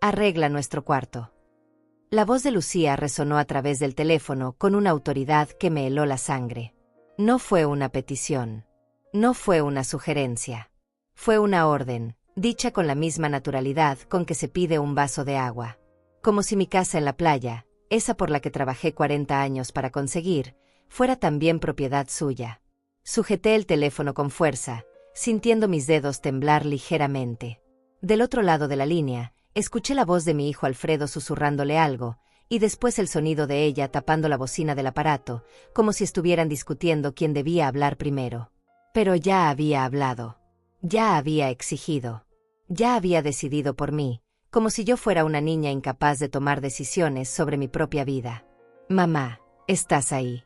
Arregla nuestro cuarto. La voz de Lucía resonó a través del teléfono con una autoridad que me heló la sangre. No fue una petición. No fue una sugerencia. Fue una orden, dicha con la misma naturalidad con que se pide un vaso de agua. Como si mi casa en la playa, esa por la que trabajé 40 años para conseguir, fuera también propiedad suya. Sujeté el teléfono con fuerza, sintiendo mis dedos temblar ligeramente. Del otro lado de la línea, escuché la voz de mi hijo Alfredo susurrándole algo, y después el sonido de ella tapando la bocina del aparato, como si estuvieran discutiendo quién debía hablar primero. Pero ya había hablado. Ya había exigido. Ya había decidido por mí, como si yo fuera una niña incapaz de tomar decisiones sobre mi propia vida. Mamá, ¿estás ahí?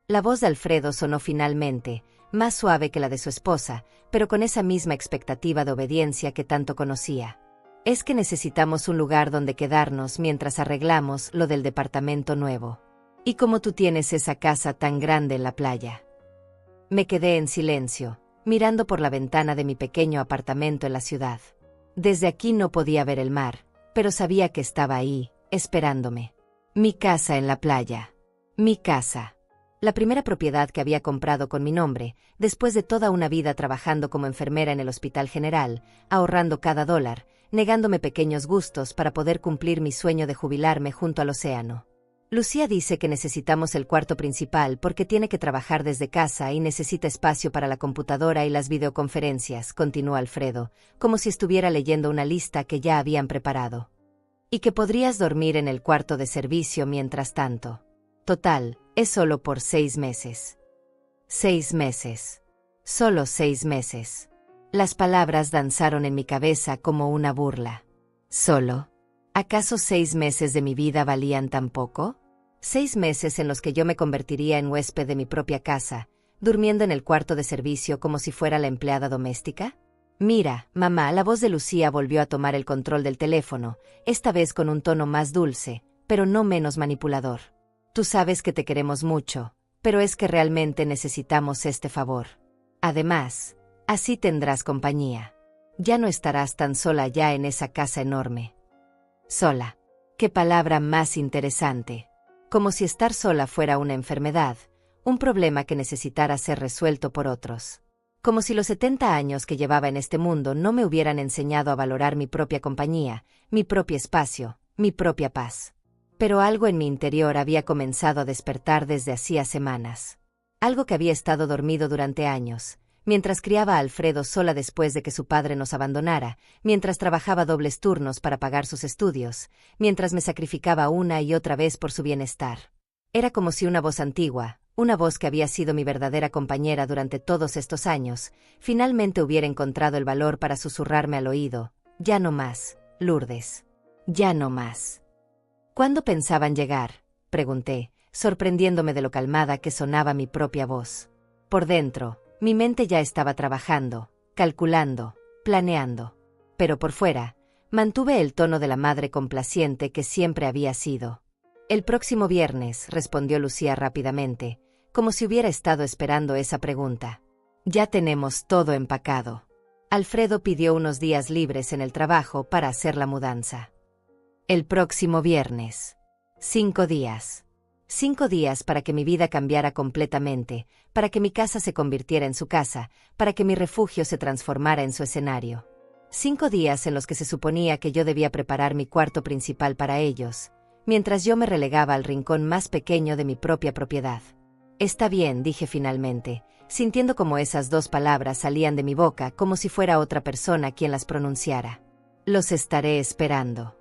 La voz de Alfredo sonó finalmente, más suave que la de su esposa, pero con esa misma expectativa de obediencia que tanto conocía. Es que necesitamos un lugar donde quedarnos mientras arreglamos lo del departamento nuevo. ¿Y cómo tú tienes esa casa tan grande en la playa? Me quedé en silencio, mirando por la ventana de mi pequeño apartamento en la ciudad. Desde aquí no podía ver el mar, pero sabía que estaba ahí, esperándome. Mi casa en la playa. Mi casa. La primera propiedad que había comprado con mi nombre, después de toda una vida trabajando como enfermera en el Hospital General, ahorrando cada dólar, negándome pequeños gustos para poder cumplir mi sueño de jubilarme junto al océano. Lucía dice que necesitamos el cuarto principal porque tiene que trabajar desde casa y necesita espacio para la computadora y las videoconferencias, continuó Alfredo, como si estuviera leyendo una lista que ya habían preparado. Y que podrías dormir en el cuarto de servicio mientras tanto. Total, es solo por 6 meses. 6 meses. Solo 6 meses. Las palabras danzaron en mi cabeza como una burla. ¿Solo? ¿Acaso 6 meses de mi vida valían tan poco? 6 meses en los que yo me convertiría en huésped de mi propia casa, durmiendo en el cuarto de servicio como si fuera la empleada doméstica. Mira, mamá, la voz de Lucía volvió a tomar el control del teléfono, esta vez con un tono más dulce, pero no menos manipulador. Tú sabes que te queremos mucho, pero es que realmente necesitamos este favor. Además, así tendrás compañía. Ya no estarás tan sola ya en esa casa enorme. Sola. Qué palabra más interesante. Como si estar sola fuera una enfermedad, un problema que necesitara ser resuelto por otros. Como si los 70 años que llevaba en este mundo no me hubieran enseñado a valorar mi propia compañía, mi propio espacio, mi propia paz. Pero algo en mi interior había comenzado a despertar desde hacía semanas. Algo que había estado dormido durante años, mientras criaba a Alfredo sola después de que su padre nos abandonara, mientras trabajaba dobles turnos para pagar sus estudios, mientras me sacrificaba una y otra vez por su bienestar. Era como si una voz antigua, una voz que había sido mi verdadera compañera durante todos estos años, finalmente hubiera encontrado el valor para susurrarme al oído: ya no más, Lourdes. Ya no más. ¿Cuándo pensaban llegar?, pregunté, sorprendiéndome de lo calmada que sonaba mi propia voz. Por dentro, mi mente ya estaba trabajando, calculando, planeando. Pero por fuera, mantuve el tono de la madre complaciente que siempre había sido. El próximo viernes, respondió Lucía rápidamente, como si hubiera estado esperando esa pregunta. Ya tenemos todo empacado. Alfredo pidió unos días libres en el trabajo para hacer la mudanza. El próximo viernes. 5 días. 5 días para que mi vida cambiara completamente, para que mi casa se convirtiera en su casa, para que mi refugio se transformara en su escenario. 5 días en los que se suponía que yo debía preparar mi cuarto principal para ellos, mientras yo me relegaba al rincón más pequeño de mi propia propiedad. Está bien, dije finalmente, sintiendo como esas 2 palabras salían de mi boca como si fuera otra persona quien las pronunciara. Los estaré esperando.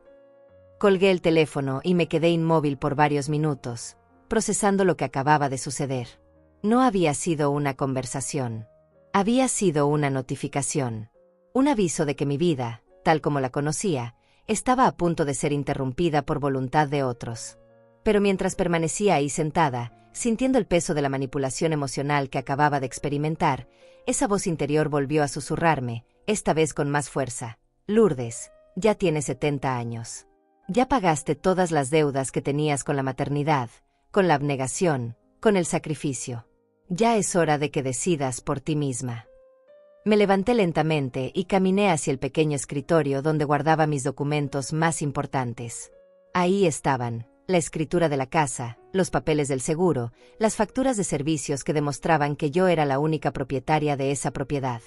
Colgué el teléfono y me quedé inmóvil por varios minutos, procesando lo que acababa de suceder. No había sido una conversación. Había sido una notificación. Un aviso de que mi vida, tal como la conocía, estaba a punto de ser interrumpida por voluntad de otros. Pero mientras permanecía ahí sentada, sintiendo el peso de la manipulación emocional que acababa de experimentar, esa voz interior volvió a susurrarme, esta vez con más fuerza: Lourdes, ya tienes 70 años. Ya pagaste todas las deudas que tenías con la maternidad, con la abnegación, con el sacrificio. Ya es hora de que decidas por ti misma. Me levanté lentamente y caminé hacia el pequeño escritorio donde guardaba mis documentos más importantes. Ahí estaban: la escritura de la casa, los papeles del seguro, las facturas de servicios que demostraban que yo era la única propietaria de esa propiedad.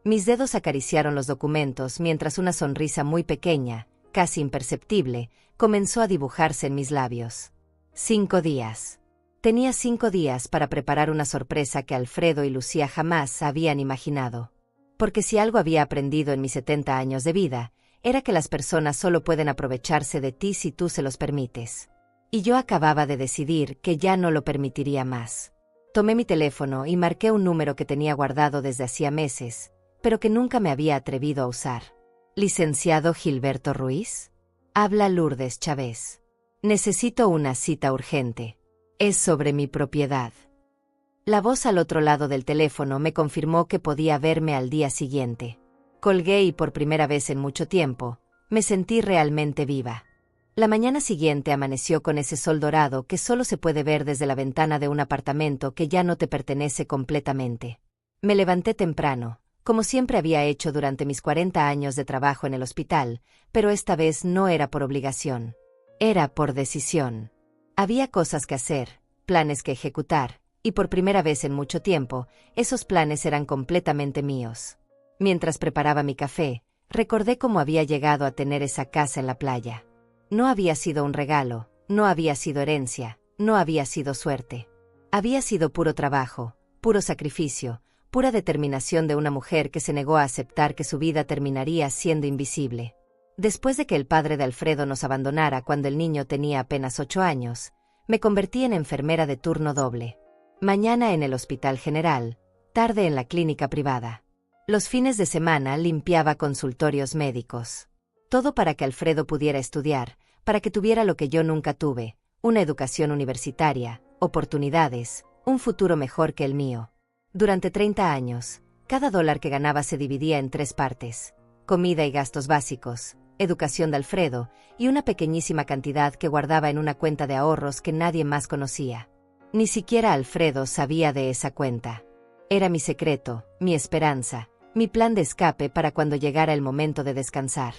Mis dedos acariciaron los documentos mientras una sonrisa muy pequeña, casi imperceptible, comenzó a dibujarse en mis labios. 5 días. Tenía 5 días para preparar una sorpresa que Alfredo y Lucía jamás habían imaginado. Porque si algo había aprendido en mis 70 años de vida, era que las personas solo pueden aprovecharse de ti si tú se los permites. Y yo acababa de decidir que ya no lo permitiría más. Tomé mi teléfono y marqué un número que tenía guardado desde hacía meses, pero que nunca me había atrevido a usar. ¿Licenciado Gilberto Ruiz? Habla Lourdes Chávez. Necesito una cita urgente. Es sobre mi propiedad. La voz al otro lado del teléfono me confirmó que podía verme al día siguiente. Colgué y por primera vez en mucho tiempo, me sentí realmente viva. La mañana siguiente amaneció con ese sol dorado que solo se puede ver desde la ventana de un apartamento que ya no te pertenece completamente. Me levanté temprano, como siempre había hecho durante mis 40 años de trabajo en el hospital, pero esta vez no era por obligación. Era por decisión. Había cosas que hacer, planes que ejecutar, y por primera vez en mucho tiempo, esos planes eran completamente míos. Mientras preparaba mi café, recordé cómo había llegado a tener esa casa en la playa. No había sido un regalo, no había sido herencia, no había sido suerte. Había sido puro trabajo, puro sacrificio, pura determinación de una mujer que se negó a aceptar que su vida terminaría siendo invisible. Después de que el padre de Alfredo nos abandonara cuando el niño tenía apenas 8 años, me convertí en enfermera de turno doble. Mañana en el Hospital General, tarde en la clínica privada. Los fines de semana limpiaba consultorios médicos. Todo para que Alfredo pudiera estudiar, para que tuviera lo que yo nunca tuve, una educación universitaria, oportunidades, un futuro mejor que el mío. Durante 30 años, cada dólar que ganaba se dividía en 3 partes: comida y gastos básicos, educación de Alfredo, y una pequeñísima cantidad que guardaba en una cuenta de ahorros que nadie más conocía. Ni siquiera Alfredo sabía de esa cuenta. Era mi secreto, mi esperanza, mi plan de escape para cuando llegara el momento de descansar.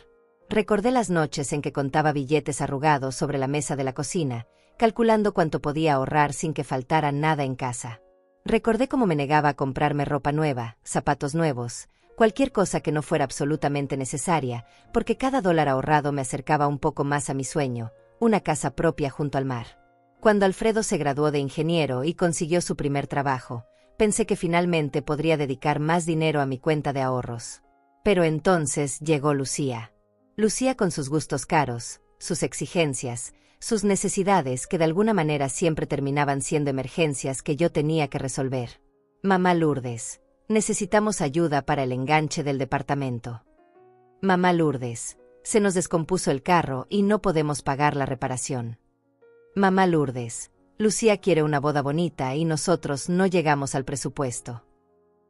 Recordé las noches en que contaba billetes arrugados sobre la mesa de la cocina, calculando cuánto podía ahorrar sin que faltara nada en casa. Recordé cómo me negaba a comprarme ropa nueva, zapatos nuevos, cualquier cosa que no fuera absolutamente necesaria, porque cada dólar ahorrado me acercaba un poco más a mi sueño, una casa propia junto al mar. Cuando Alfredo se graduó de ingeniero y consiguió su primer trabajo, pensé que finalmente podría dedicar más dinero a mi cuenta de ahorros. Pero entonces llegó Lucía. Lucía con sus gustos caros, sus exigencias, sus necesidades que de alguna manera siempre terminaban siendo emergencias que yo tenía que resolver. Mamá Lourdes, necesitamos ayuda para el enganche del departamento. Mamá Lourdes, se nos descompuso el carro y no podemos pagar la reparación. Mamá Lourdes, Lucía quiere una boda bonita y nosotros no llegamos al presupuesto.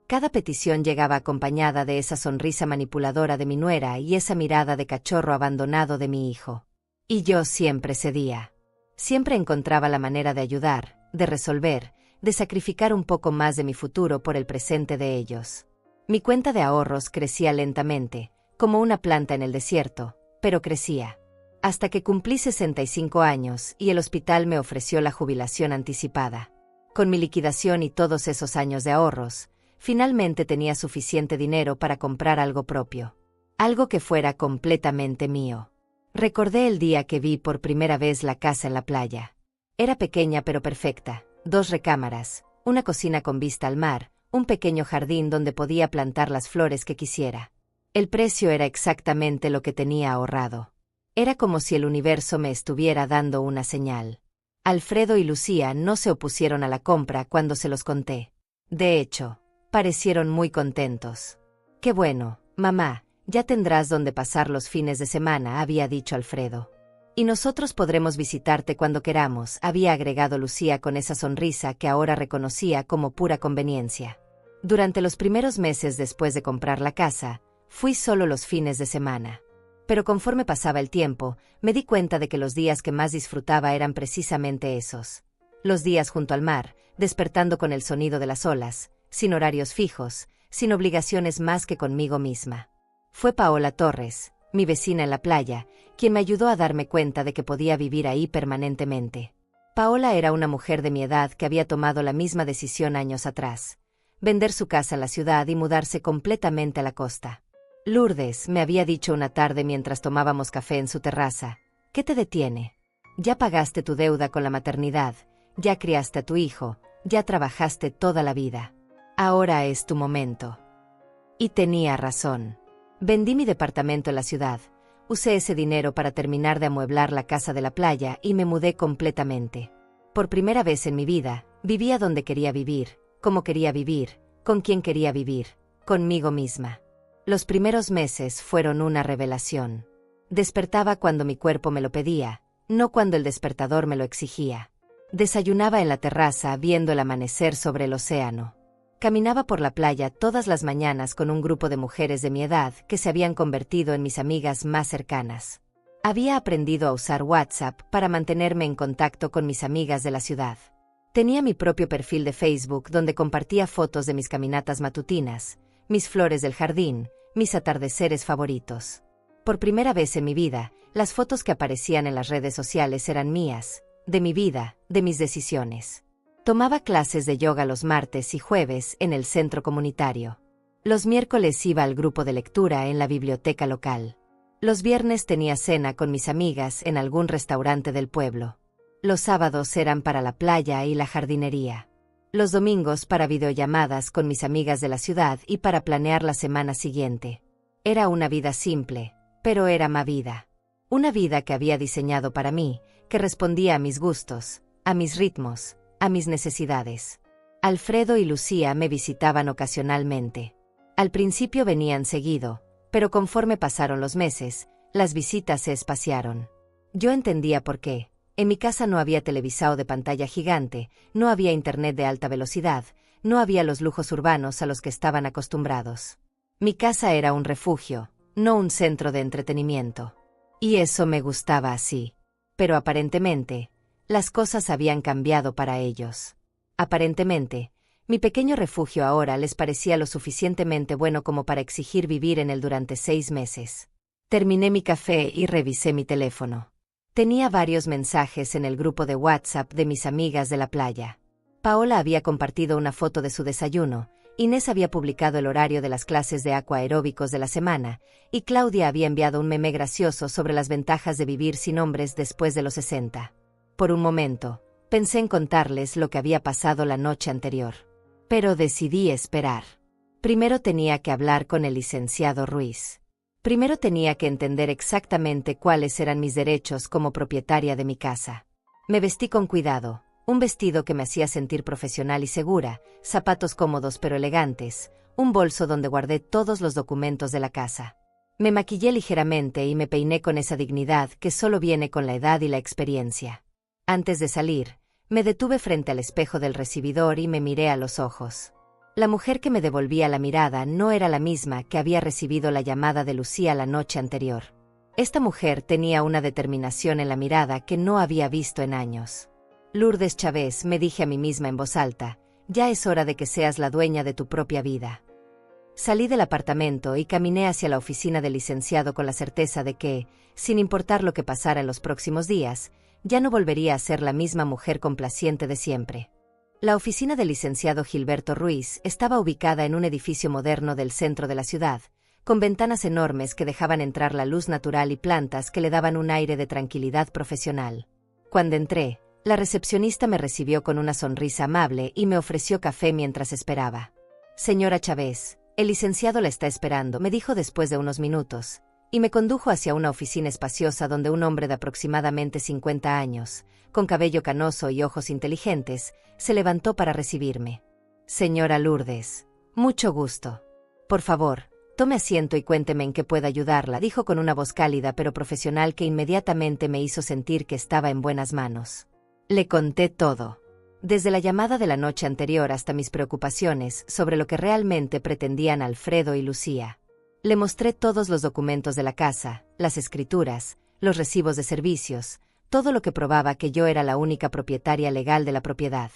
Cada petición llegaba acompañada de esa sonrisa manipuladora de mi nuera y esa mirada de cachorro abandonado de mi hijo. Y yo siempre cedía. Siempre encontraba la manera de ayudar, de resolver, de sacrificar un poco más de mi futuro por el presente de ellos. Mi cuenta de ahorros crecía lentamente, como una planta en el desierto, pero crecía. Hasta que cumplí 65 años y el hospital me ofreció la jubilación anticipada. Con mi liquidación y todos esos años de ahorros, finalmente tenía suficiente dinero para comprar algo propio. Algo que fuera completamente mío. Recordé el día que vi por primera vez la casa en la playa. Era pequeña pero perfecta, 2 recámaras, una cocina con vista al mar, un pequeño jardín donde podía plantar las flores que quisiera. El precio era exactamente lo que tenía ahorrado. Era como si el universo me estuviera dando una señal. Alfredo y Lucía no se opusieron a la compra cuando se los conté. De hecho, parecieron muy contentos. «Qué bueno, mamá, ya tendrás donde pasar los fines de semana», había dicho Alfredo. «Y nosotros podremos visitarte cuando queramos», había agregado Lucía con esa sonrisa que ahora reconocía como pura conveniencia. Durante los primeros meses después de comprar la casa, fui solo los fines de semana. Pero conforme pasaba el tiempo, me di cuenta de que los días que más disfrutaba eran precisamente esos. Los días junto al mar, despertando con el sonido de las olas, sin horarios fijos, sin obligaciones más que conmigo misma. Fue Paola Torres, mi vecina en la playa, quien me ayudó a darme cuenta de que podía vivir ahí permanentemente. Paola era una mujer de mi edad que había tomado la misma decisión años atrás: vender su casa en la ciudad y mudarse completamente a la costa. Lourdes, me había dicho una tarde mientras tomábamos café en su terraza, ¿qué te detiene? Ya pagaste tu deuda con la maternidad, ya criaste a tu hijo, ya trabajaste toda la vida. Ahora es tu momento. Y tenía razón. Vendí mi departamento en la ciudad, usé ese dinero para terminar de amueblar la casa de la playa y me mudé completamente. Por primera vez en mi vida, vivía donde quería vivir, como quería vivir, con quien quería vivir, conmigo misma. Los primeros meses fueron una revelación. Despertaba cuando mi cuerpo me lo pedía, no cuando el despertador me lo exigía. Desayunaba en la terraza viendo el amanecer sobre el océano. Caminaba por la playa todas las mañanas con un grupo de mujeres de mi edad que se habían convertido en mis amigas más cercanas. Había aprendido a usar WhatsApp para mantenerme en contacto con mis amigas de la ciudad. Tenía mi propio perfil de Facebook donde compartía fotos de mis caminatas matutinas, mis flores del jardín, mis atardeceres favoritos. Por primera vez en mi vida, las fotos que aparecían en las redes sociales eran mías, de mi vida, de mis decisiones. Tomaba clases de yoga los martes y jueves en el centro comunitario. Los miércoles iba al grupo de lectura en la biblioteca local. Los viernes tenía cena con mis amigas en algún restaurante del pueblo. Los sábados eran para la playa y la jardinería. Los domingos para videollamadas con mis amigas de la ciudad y para planear la semana siguiente. Era una vida simple, pero era mi vida. Una vida que había diseñado para mí, que respondía a mis gustos, a mis ritmos, a mis necesidades. Alfredo y Lucía me visitaban ocasionalmente. Al principio venían seguido, pero conforme pasaron los meses, las visitas se espaciaron. Yo entendía por qué. En mi casa no había televisado de pantalla gigante, no había internet de alta velocidad, no había los lujos urbanos a los que estaban acostumbrados. Mi casa era un refugio, no un centro de entretenimiento. Y eso me gustaba así. Pero aparentemente, las cosas habían cambiado para ellos. Aparentemente, mi pequeño refugio ahora les parecía lo suficientemente bueno como para exigir vivir en él durante 6 meses. Terminé mi café y revisé mi teléfono. Tenía varios mensajes en el grupo de WhatsApp de mis amigas de la playa. Paola había compartido una foto de su desayuno, Inés había publicado el horario de las clases de aquaeróbicos de la semana, y Claudia había enviado un meme gracioso sobre las ventajas de vivir sin hombres después de los 60. Por un momento, pensé en contarles lo que había pasado la noche anterior. Pero decidí esperar. Primero tenía que hablar con el licenciado Ruiz. Primero tenía que entender exactamente cuáles eran mis derechos como propietaria de mi casa. Me vestí con cuidado, un vestido que me hacía sentir profesional y segura, zapatos cómodos pero elegantes, un bolso donde guardé todos los documentos de la casa. Me maquillé ligeramente y me peiné con esa dignidad que solo viene con la edad y la experiencia. Antes de salir, me detuve frente al espejo del recibidor y me miré a los ojos. La mujer que me devolvía la mirada no era la misma que había recibido la llamada de Lucía la noche anterior. Esta mujer tenía una determinación en la mirada que no había visto en años. Lourdes Chávez, me dije a mí misma en voz alta, ya es hora de que seas la dueña de tu propia vida. Salí del apartamento y caminé hacia la oficina del licenciado con la certeza de que, sin importar lo que pasara en los próximos días, ya no volvería a ser la misma mujer complaciente de siempre. La oficina del licenciado Gilberto Ruiz estaba ubicada en un edificio moderno del centro de la ciudad, con ventanas enormes que dejaban entrar la luz natural y plantas que le daban un aire de tranquilidad profesional. Cuando entré, la recepcionista me recibió con una sonrisa amable y me ofreció café mientras esperaba. Señora Chávez, el licenciado la está esperando, me dijo después de unos minutos, y me condujo hacia una oficina espaciosa donde un hombre de aproximadamente 50 años, con cabello canoso y ojos inteligentes, se levantó para recibirme. Señora Lourdes, mucho gusto. Por favor, tome asiento y cuénteme en qué puedo ayudarla, dijo con una voz cálida pero profesional que inmediatamente me hizo sentir que estaba en buenas manos. Le conté todo. Desde la llamada de la noche anterior hasta mis preocupaciones sobre lo que realmente pretendían Alfredo y Lucía. Le mostré todos los documentos de la casa, las escrituras, los recibos de servicios, todo lo que probaba que yo era la única propietaria legal de la propiedad.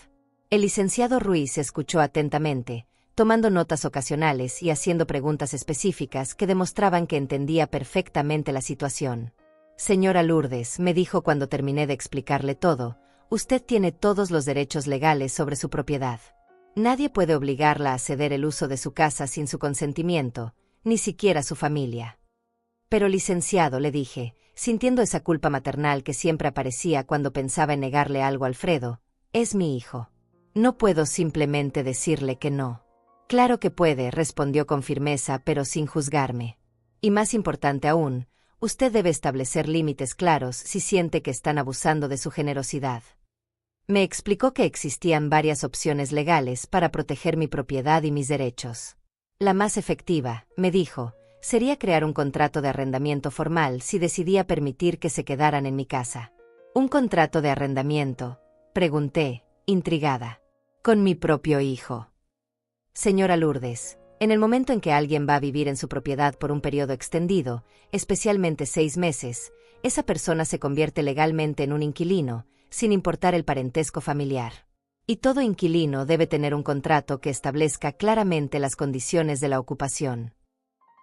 El licenciado Ruiz escuchó atentamente, tomando notas ocasionales y haciendo preguntas específicas que demostraban que entendía perfectamente la situación. Señora Lourdes, me dijo cuando terminé de explicarle todo, usted tiene todos los derechos legales sobre su propiedad. Nadie puede obligarla a ceder el uso de su casa sin su consentimiento, ni siquiera su familia. Pero licenciado, le dije, sintiendo esa culpa maternal que siempre aparecía cuando pensaba en negarle algo a Alfredo, es mi hijo. No puedo simplemente decirle que no. Claro que puede, respondió con firmeza, pero sin juzgarme. Y más importante aún, usted debe establecer límites claros si siente que están abusando de su generosidad. Me explicó que existían varias opciones legales para proteger mi propiedad y mis derechos. La más efectiva, me dijo, sería crear un contrato de arrendamiento formal si decidía permitir que se quedaran en mi casa. ¿Un contrato de arrendamiento?, pregunté, intrigada. Con mi propio hijo. Señora Lourdes, en el momento en que alguien va a vivir en su propiedad por un periodo extendido, especialmente 6 meses, esa persona se convierte legalmente en un inquilino, sin importar el parentesco familiar. Y todo inquilino debe tener un contrato que establezca claramente las condiciones de la ocupación.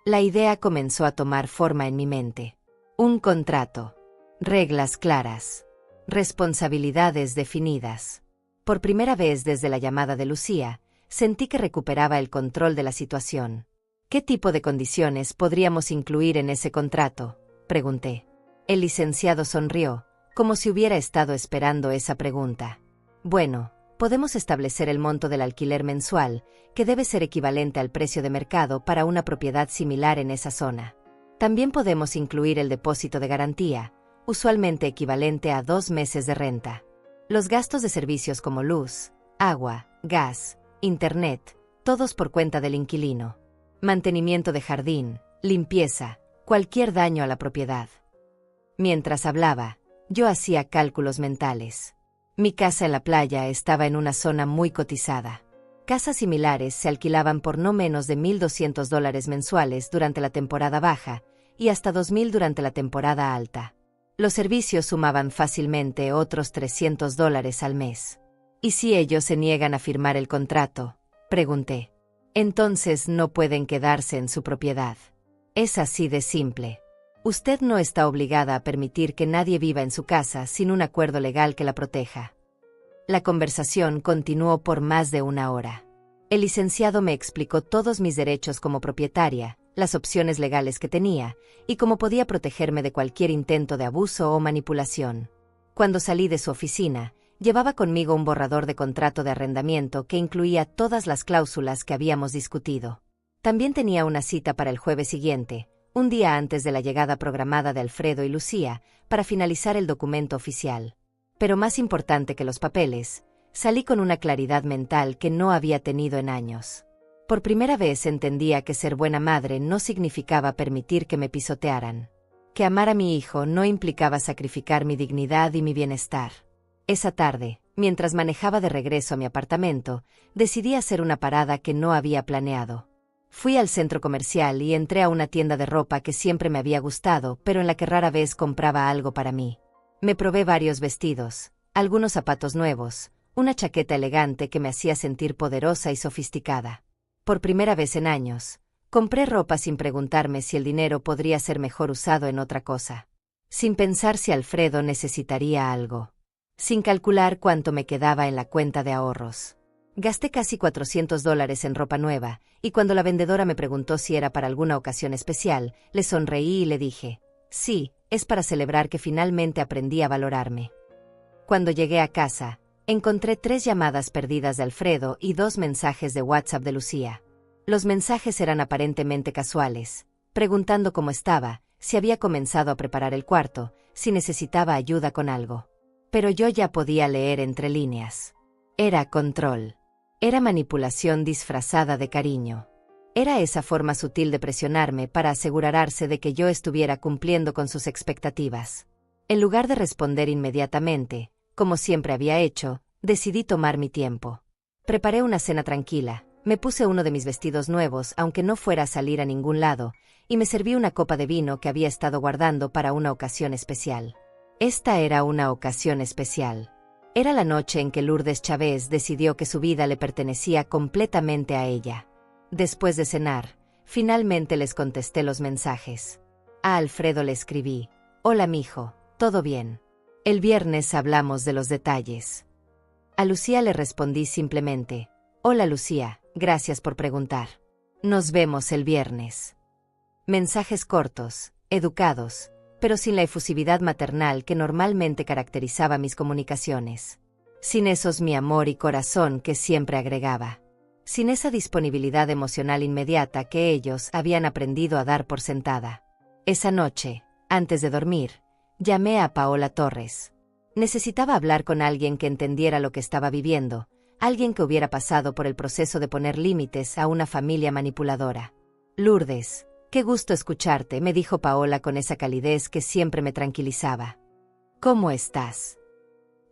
La idea comenzó a tomar forma en mi mente. Un contrato. Reglas claras. Responsabilidades definidas. Por primera vez desde la llamada de Lucía, sentí que recuperaba el control de la situación. ¿Qué tipo de condiciones podríamos incluir en ese contrato?, pregunté. El licenciado sonrió, como si hubiera estado esperando esa pregunta. Bueno, podemos establecer el monto del alquiler mensual, que debe ser equivalente al precio de mercado para una propiedad similar en esa zona. También podemos incluir el depósito de garantía, usualmente equivalente a 2 meses de renta. Los gastos de servicios como luz, agua, gas, internet, todos por cuenta del inquilino. Mantenimiento de jardín, limpieza, cualquier daño a la propiedad. Mientras hablaba, yo hacía cálculos mentales. Mi casa en la playa estaba en una zona muy cotizada. Casas similares se alquilaban por no menos de $1,200 mensuales durante la temporada baja y hasta $2,000 durante la temporada alta. Los servicios sumaban fácilmente otros $300 al mes. ¿Y si ellos se niegan a firmar el contrato?, pregunté. Entonces no pueden quedarse en su propiedad. Es así de simple. Usted no está obligada a permitir que nadie viva en su casa sin un acuerdo legal que la proteja. La conversación continuó por más de 1 hora. El licenciado me explicó todos mis derechos como propietaria, las opciones legales que tenía, y cómo podía protegerme de cualquier intento de abuso o manipulación. Cuando salí de su oficina, llevaba conmigo un borrador de contrato de arrendamiento que incluía todas las cláusulas que habíamos discutido. También tenía una cita para el jueves siguiente, un día antes de la llegada programada de Alfredo y Lucía, para finalizar el documento oficial. Pero más importante que los papeles, salí con una claridad mental que no había tenido en años. Por primera vez entendía que ser buena madre no significaba permitir que me pisotearan. Que amar a mi hijo no implicaba sacrificar mi dignidad y mi bienestar. Esa tarde, mientras manejaba de regreso a mi apartamento, decidí hacer una parada que no había planeado. Fui al centro comercial y entré a una tienda de ropa que siempre me había gustado, pero en la que rara vez compraba algo para mí. Me probé varios vestidos, algunos zapatos nuevos, una chaqueta elegante que me hacía sentir poderosa y sofisticada. Por primera vez en años, compré ropa sin preguntarme si el dinero podría ser mejor usado en otra cosa. Sin pensar si Alfredo necesitaría algo. Sin calcular cuánto me quedaba en la cuenta de ahorros. Gasté casi $400 en ropa nueva, y cuando la vendedora me preguntó si era para alguna ocasión especial, le sonreí y le dije, sí, es para celebrar que finalmente aprendí a valorarme. Cuando llegué a casa, encontré 3 llamadas perdidas de Alfredo y 2 mensajes de WhatsApp de Lucía. Los mensajes eran aparentemente casuales, preguntando cómo estaba, si había comenzado a preparar el cuarto, si necesitaba ayuda con algo. Pero yo ya podía leer entre líneas. Era control. Era manipulación disfrazada de cariño. Era esa forma sutil de presionarme para asegurarse de que yo estuviera cumpliendo con sus expectativas. En lugar de responder inmediatamente, como siempre había hecho, decidí tomar mi tiempo. Preparé una cena tranquila, me puse uno de mis vestidos nuevos aunque no fuera a salir a ningún lado, y me serví una copa de vino que había estado guardando para una ocasión especial. Esta era una ocasión especial. Era la noche en que Lourdes Chávez decidió que su vida le pertenecía completamente a ella. Después de cenar, finalmente les contesté los mensajes. A Alfredo le escribí: hola mijo, ¿todo bien? El viernes hablamos de los detalles. A Lucía le respondí simplemente: hola Lucía, gracias por preguntar. Nos vemos el viernes. Mensajes cortos, educados, pero sin la efusividad maternal que normalmente caracterizaba mis comunicaciones. Sin esos mi amor y corazón que siempre agregaba. Sin esa disponibilidad emocional inmediata que ellos habían aprendido a dar por sentada. Esa noche, antes de dormir, llamé a Paola Torres. Necesitaba hablar con alguien que entendiera lo que estaba viviendo, alguien que hubiera pasado por el proceso de poner límites a una familia manipuladora. Lourdes, qué gusto escucharte, me dijo Paola con esa calidez que siempre me tranquilizaba. ¿Cómo estás?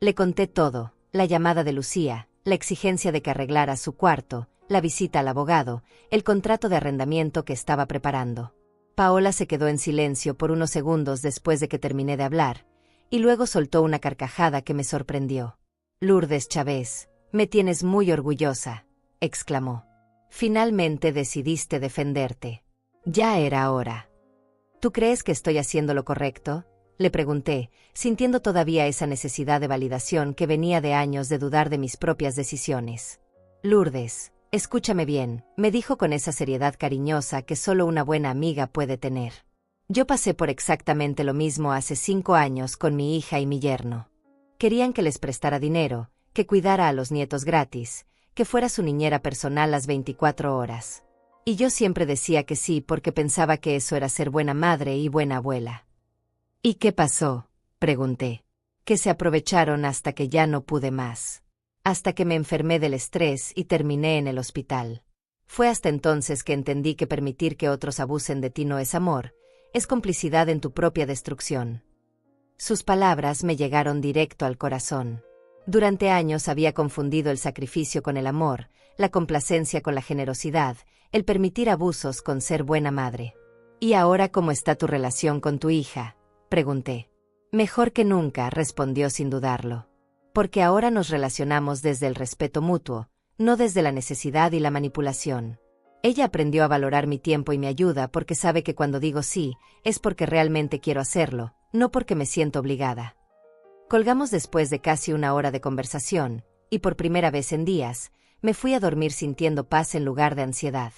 Le conté todo, la llamada de Lucía, la exigencia de que arreglara su cuarto, la visita al abogado, el contrato de arrendamiento que estaba preparando. Paola se quedó en silencio por unos segundos después de que terminé de hablar, y luego soltó una carcajada que me sorprendió. Lourdes Chávez, me tienes muy orgullosa, exclamó. Finalmente decidiste defenderte. Ya era hora. ¿Tú crees que estoy haciendo lo correcto?, le pregunté, sintiendo todavía esa necesidad de validación que venía de años de dudar de mis propias decisiones. Lourdes, escúchame bien, me dijo con esa seriedad cariñosa que solo una buena amiga puede tener. Yo pasé por exactamente lo mismo hace 5 años con mi hija y mi yerno. Querían que les prestara dinero, que cuidara a los nietos gratis, que fuera su niñera personal las 24 horas. Y yo siempre decía que sí porque pensaba que eso era ser buena madre y buena abuela. ¿Y qué pasó?, pregunté. Que se aprovecharon hasta que ya no pude más. Hasta que me enfermé del estrés y terminé en el hospital. Fue hasta entonces que entendí que permitir que otros abusen de ti no es amor, es complicidad en tu propia destrucción. Sus palabras me llegaron directo al corazón. Durante años había confundido el sacrificio con el amor, la complacencia con la generosidad, el permitir abusos con ser buena madre. ¿Y ahora cómo está tu relación con tu hija?, pregunté. Mejor que nunca, respondió sin dudarlo. Porque ahora nos relacionamos desde el respeto mutuo, no desde la necesidad y la manipulación. Ella aprendió a valorar mi tiempo y mi ayuda porque sabe que cuando digo sí, es porque realmente quiero hacerlo, no porque me siento obligada. Colgamos después de casi 1 hora de conversación, y por primera vez en días, me fui a dormir sintiendo paz en lugar de ansiedad.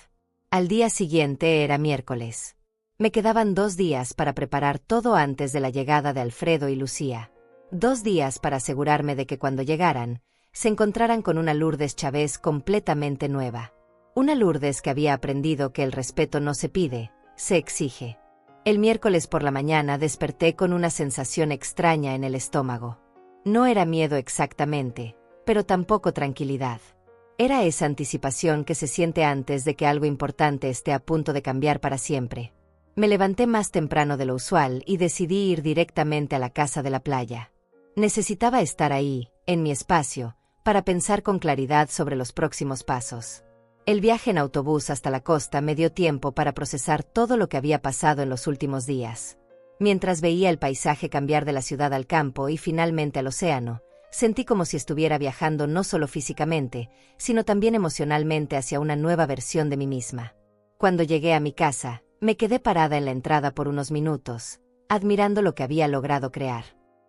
Al día siguiente era miércoles. Me quedaban 2 días para preparar todo antes de la llegada de Alfredo y Lucía. 2 días para asegurarme de que cuando llegaran, se encontraran con una Lourdes Chávez completamente nueva. Una Lourdes que había aprendido que el respeto no se pide, se exige. El miércoles por la mañana desperté con una sensación extraña en el estómago. No era miedo exactamente, pero tampoco tranquilidad. Era esa anticipación que se siente antes de que algo importante esté a punto de cambiar para siempre. Me levanté más temprano de lo usual y decidí ir directamente a la casa de la playa. Necesitaba estar ahí, en mi espacio, para pensar con claridad sobre los próximos pasos. El viaje en autobús hasta la costa me dio tiempo para procesar todo lo que había pasado en los últimos días. Mientras veía el paisaje cambiar de la ciudad al campo y finalmente al océano, sentí como si estuviera viajando no solo físicamente, sino también emocionalmente hacia una nueva versión de mí misma. Cuando llegué a mi casa, me quedé parada en la entrada por unos minutos, admirando lo que había logrado crear.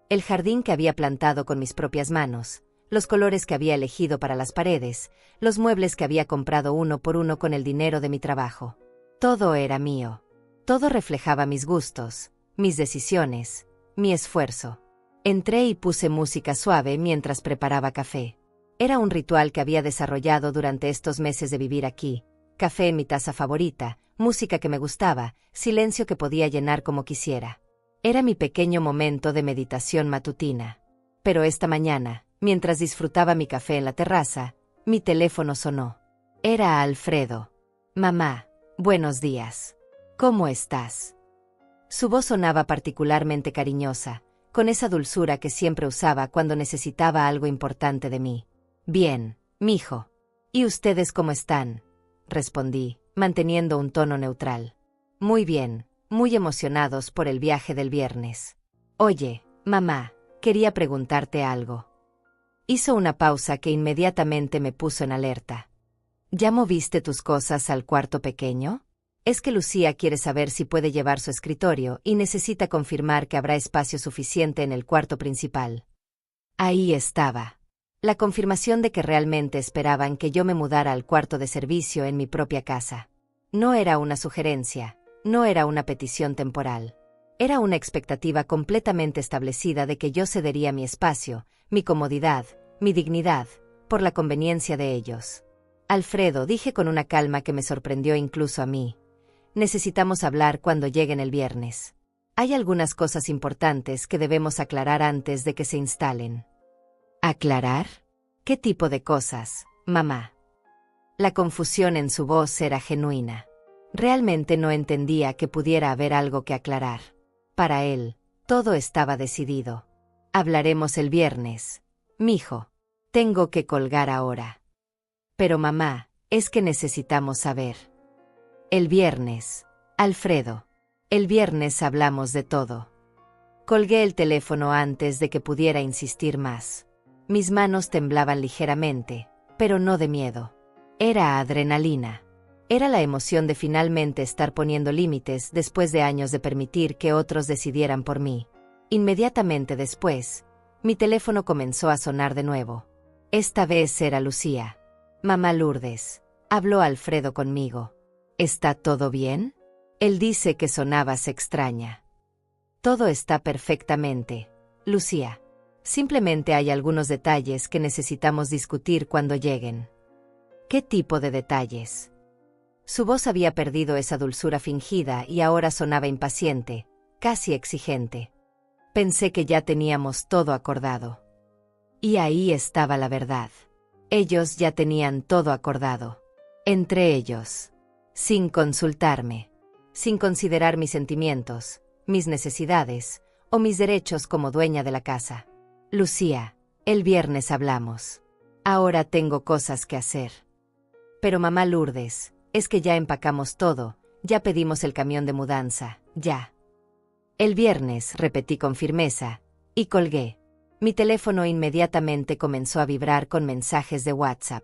El jardín que había plantado con mis propias manos, los colores que había elegido para las paredes, los muebles que había comprado uno por uno con el dinero de mi trabajo. Todo era mío. Todo reflejaba mis gustos, mis decisiones, mi esfuerzo. Entré y puse música suave mientras preparaba café. Era un ritual que había desarrollado durante estos meses de vivir aquí. Café en mi taza favorita, música que me gustaba, silencio que podía llenar como quisiera. Era mi pequeño momento de meditación matutina. Pero esta mañana, mientras disfrutaba mi café en la terraza, mi teléfono sonó. Era Alfredo. Mamá, buenos días. ¿Cómo estás? Su voz sonaba particularmente cariñosa, con esa dulzura que siempre usaba cuando necesitaba algo importante de mí. Bien, mijo. ¿Y ustedes cómo están?, respondí, manteniendo un tono neutral. Muy bien, muy emocionados por el viaje del viernes. Oye, mamá, quería preguntarte algo. Hizo una pausa que inmediatamente me puso en alerta. ¿Ya moviste tus cosas al cuarto pequeño? Es que Lucía quiere saber si puede llevar su escritorio y necesita confirmar que habrá espacio suficiente en el cuarto principal. Ahí estaba. La confirmación de que realmente esperaban que yo me mudara al cuarto de servicio en mi propia casa. No era una sugerencia, no era una petición temporal. Era una expectativa completamente establecida de que yo cedería mi espacio, mi comodidad, mi dignidad, por la conveniencia de ellos. Alfredo, dije con una calma que me sorprendió incluso a mí. Necesitamos hablar cuando lleguen el viernes. Hay algunas cosas importantes que debemos aclarar antes de que se instalen. ¿Aclarar? ¿Qué tipo de cosas, mamá? La confusión en su voz era genuina. Realmente no entendía que pudiera haber algo que aclarar. Para él, todo estaba decidido. Hablaremos el viernes. Mijo, tengo que colgar ahora. Pero mamá, es que necesitamos saber. El viernes, Alfredo. El viernes hablamos de todo. Colgué el teléfono antes de que pudiera insistir más. Mis manos temblaban ligeramente, pero no de miedo. Era adrenalina. Era la emoción de finalmente estar poniendo límites después de años de permitir que otros decidieran por mí. Inmediatamente después, mi teléfono comenzó a sonar de nuevo. Esta vez era Lucía. Mamá Lourdes, habló Alfredo conmigo. ¿Está todo bien? Él dice que sonabas extraña. Todo está perfectamente, Lucía. Simplemente hay algunos detalles que necesitamos discutir cuando lleguen. ¿Qué tipo de detalles? Su voz había perdido esa dulzura fingida y ahora sonaba impaciente, casi exigente. Pensé que ya teníamos todo acordado. Y ahí estaba la verdad. Ellos ya tenían todo acordado. Entre ellos. Sin consultarme. Sin considerar mis sentimientos, mis necesidades, o mis derechos como dueña de la casa. Lucía, el viernes hablamos. Ahora tengo cosas que hacer. Pero mamá Lourdes, es que ya empacamos todo, ya pedimos el camión de mudanza, ya. El viernes, repetí con firmeza, y colgué. Mi teléfono inmediatamente comenzó a vibrar con mensajes de WhatsApp.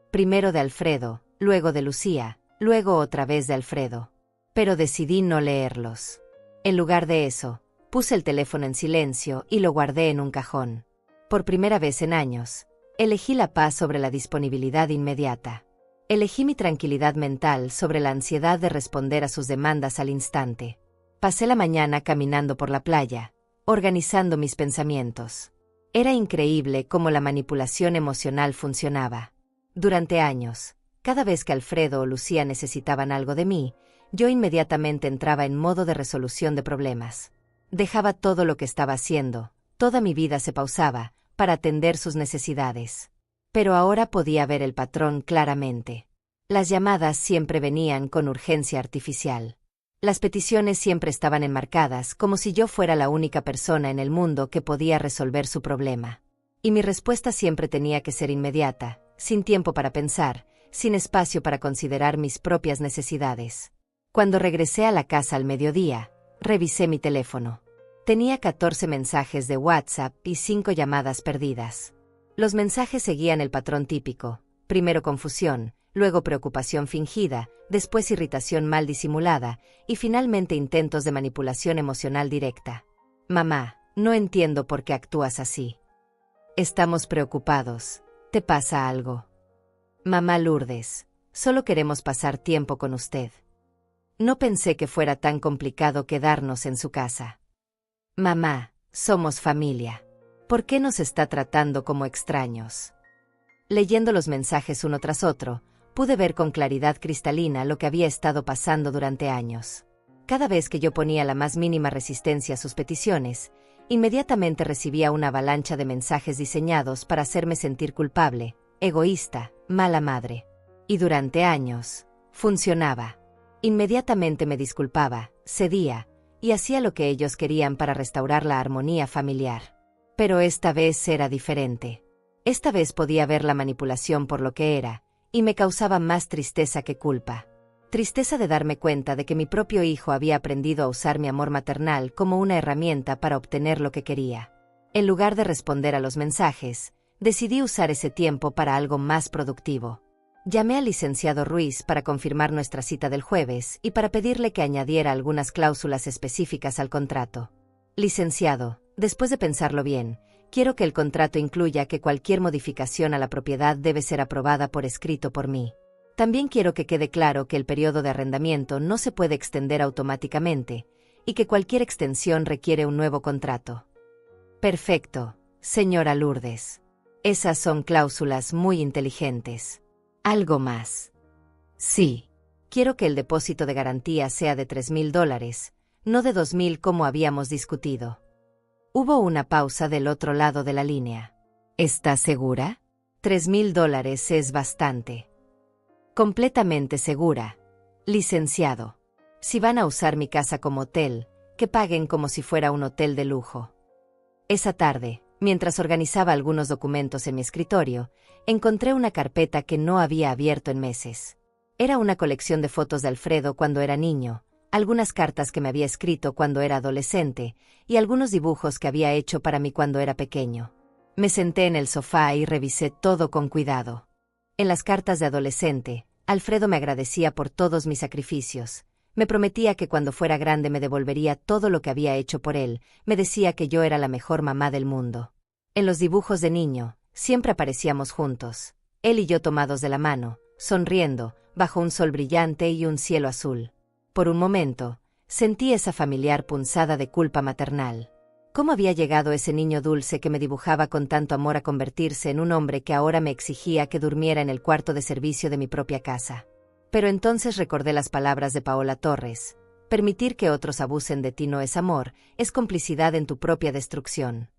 Primero de Alfredo, luego de Lucía, luego otra vez de Alfredo. Pero decidí no leerlos. En lugar de eso, puse el teléfono en silencio y lo guardé en un cajón. Por primera vez en años, elegí la paz sobre la disponibilidad inmediata. Elegí mi tranquilidad mental sobre la ansiedad de responder a sus demandas al instante. Pasé la mañana caminando por la playa, organizando mis pensamientos. Era increíble cómo la manipulación emocional funcionaba. Durante años, cada vez que Alfredo o Lucía necesitaban algo de mí, yo inmediatamente entraba en modo de resolución de problemas. Dejaba todo lo que estaba haciendo, toda mi vida se pausaba, para atender sus necesidades. Pero ahora podía ver el patrón claramente. Las llamadas siempre venían con urgencia artificial. Las peticiones siempre estaban enmarcadas como si yo fuera la única persona en el mundo que podía resolver su problema. Y mi respuesta siempre tenía que ser inmediata, sin tiempo para pensar, sin espacio para considerar mis propias necesidades. Cuando regresé a la casa al mediodía, revisé mi teléfono. Tenía 14 mensajes de WhatsApp y 5 llamadas perdidas. Los mensajes seguían el patrón típico: primero confusión, luego preocupación fingida, después irritación mal disimulada, y finalmente intentos de manipulación emocional directa. Mamá, no entiendo por qué actúas así. Estamos preocupados. ¿Te pasa algo? Mamá Lourdes, solo queremos pasar tiempo con usted. No pensé que fuera tan complicado quedarnos en su casa. Mamá, somos familia. ¿Por qué nos está tratando como extraños? Leyendo los mensajes uno tras otro, pude ver con claridad cristalina lo que había estado pasando durante años. Cada vez que yo ponía la más mínima resistencia a sus peticiones, inmediatamente recibía una avalancha de mensajes diseñados para hacerme sentir culpable, egoísta, mala madre. Y durante años, funcionaba. Inmediatamente me disculpaba, cedía, y hacía lo que ellos querían para restaurar la armonía familiar. Pero esta vez era diferente. Esta vez podía ver la manipulación por lo que era, y me causaba más tristeza que culpa. Tristeza de darme cuenta de que mi propio hijo había aprendido a usar mi amor maternal como una herramienta para obtener lo que quería. En lugar de responder a los mensajes, decidí usar ese tiempo para algo más productivo. Llamé al licenciado Ruiz para confirmar nuestra cita del jueves y para pedirle que añadiera algunas cláusulas específicas al contrato. Licenciado, después de pensarlo bien, quiero que el contrato incluya que cualquier modificación a la propiedad debe ser aprobada por escrito por mí. También quiero que quede claro que el periodo de arrendamiento no se puede extender automáticamente y que cualquier extensión requiere un nuevo contrato. Perfecto, señora Lourdes. Esas son cláusulas muy inteligentes. ¿Algo más? Sí. Quiero que el depósito de garantía sea de $3,000, no de $2,000 como habíamos discutido. Hubo una pausa del otro lado de la línea. ¿Está segura? $3,000 es bastante. Completamente segura. Licenciado. Si van a usar mi casa como hotel, que paguen como si fuera un hotel de lujo. Esa tarde, mientras organizaba algunos documentos en mi escritorio, encontré una carpeta que no había abierto en meses. Era una colección de fotos de Alfredo cuando era niño, algunas cartas que me había escrito cuando era adolescente y algunos dibujos que había hecho para mí cuando era pequeño. Me senté en el sofá y revisé todo con cuidado. En las cartas de adolescente, Alfredo me agradecía por todos mis sacrificios. Me prometía que cuando fuera grande me devolvería todo lo que había hecho por él, me decía que yo era la mejor mamá del mundo. En los dibujos de niño, siempre aparecíamos juntos, él y yo tomados de la mano, sonriendo, bajo un sol brillante y un cielo azul. Por un momento, sentí esa familiar punzada de culpa maternal. ¿Cómo había llegado ese niño dulce que me dibujaba con tanto amor a convertirse en un hombre que ahora me exigía que durmiera en el cuarto de servicio de mi propia casa? Pero entonces recordé las palabras de Paola Torres: permitir que otros abusen de ti no es amor, es complicidad en tu propia destrucción.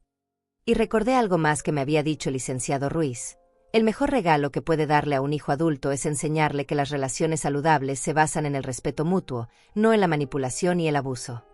Y recordé algo más que me había dicho el licenciado Ruiz: el mejor regalo que puede darle a un hijo adulto es enseñarle que las relaciones saludables se basan en el respeto mutuo, no en la manipulación y el abuso.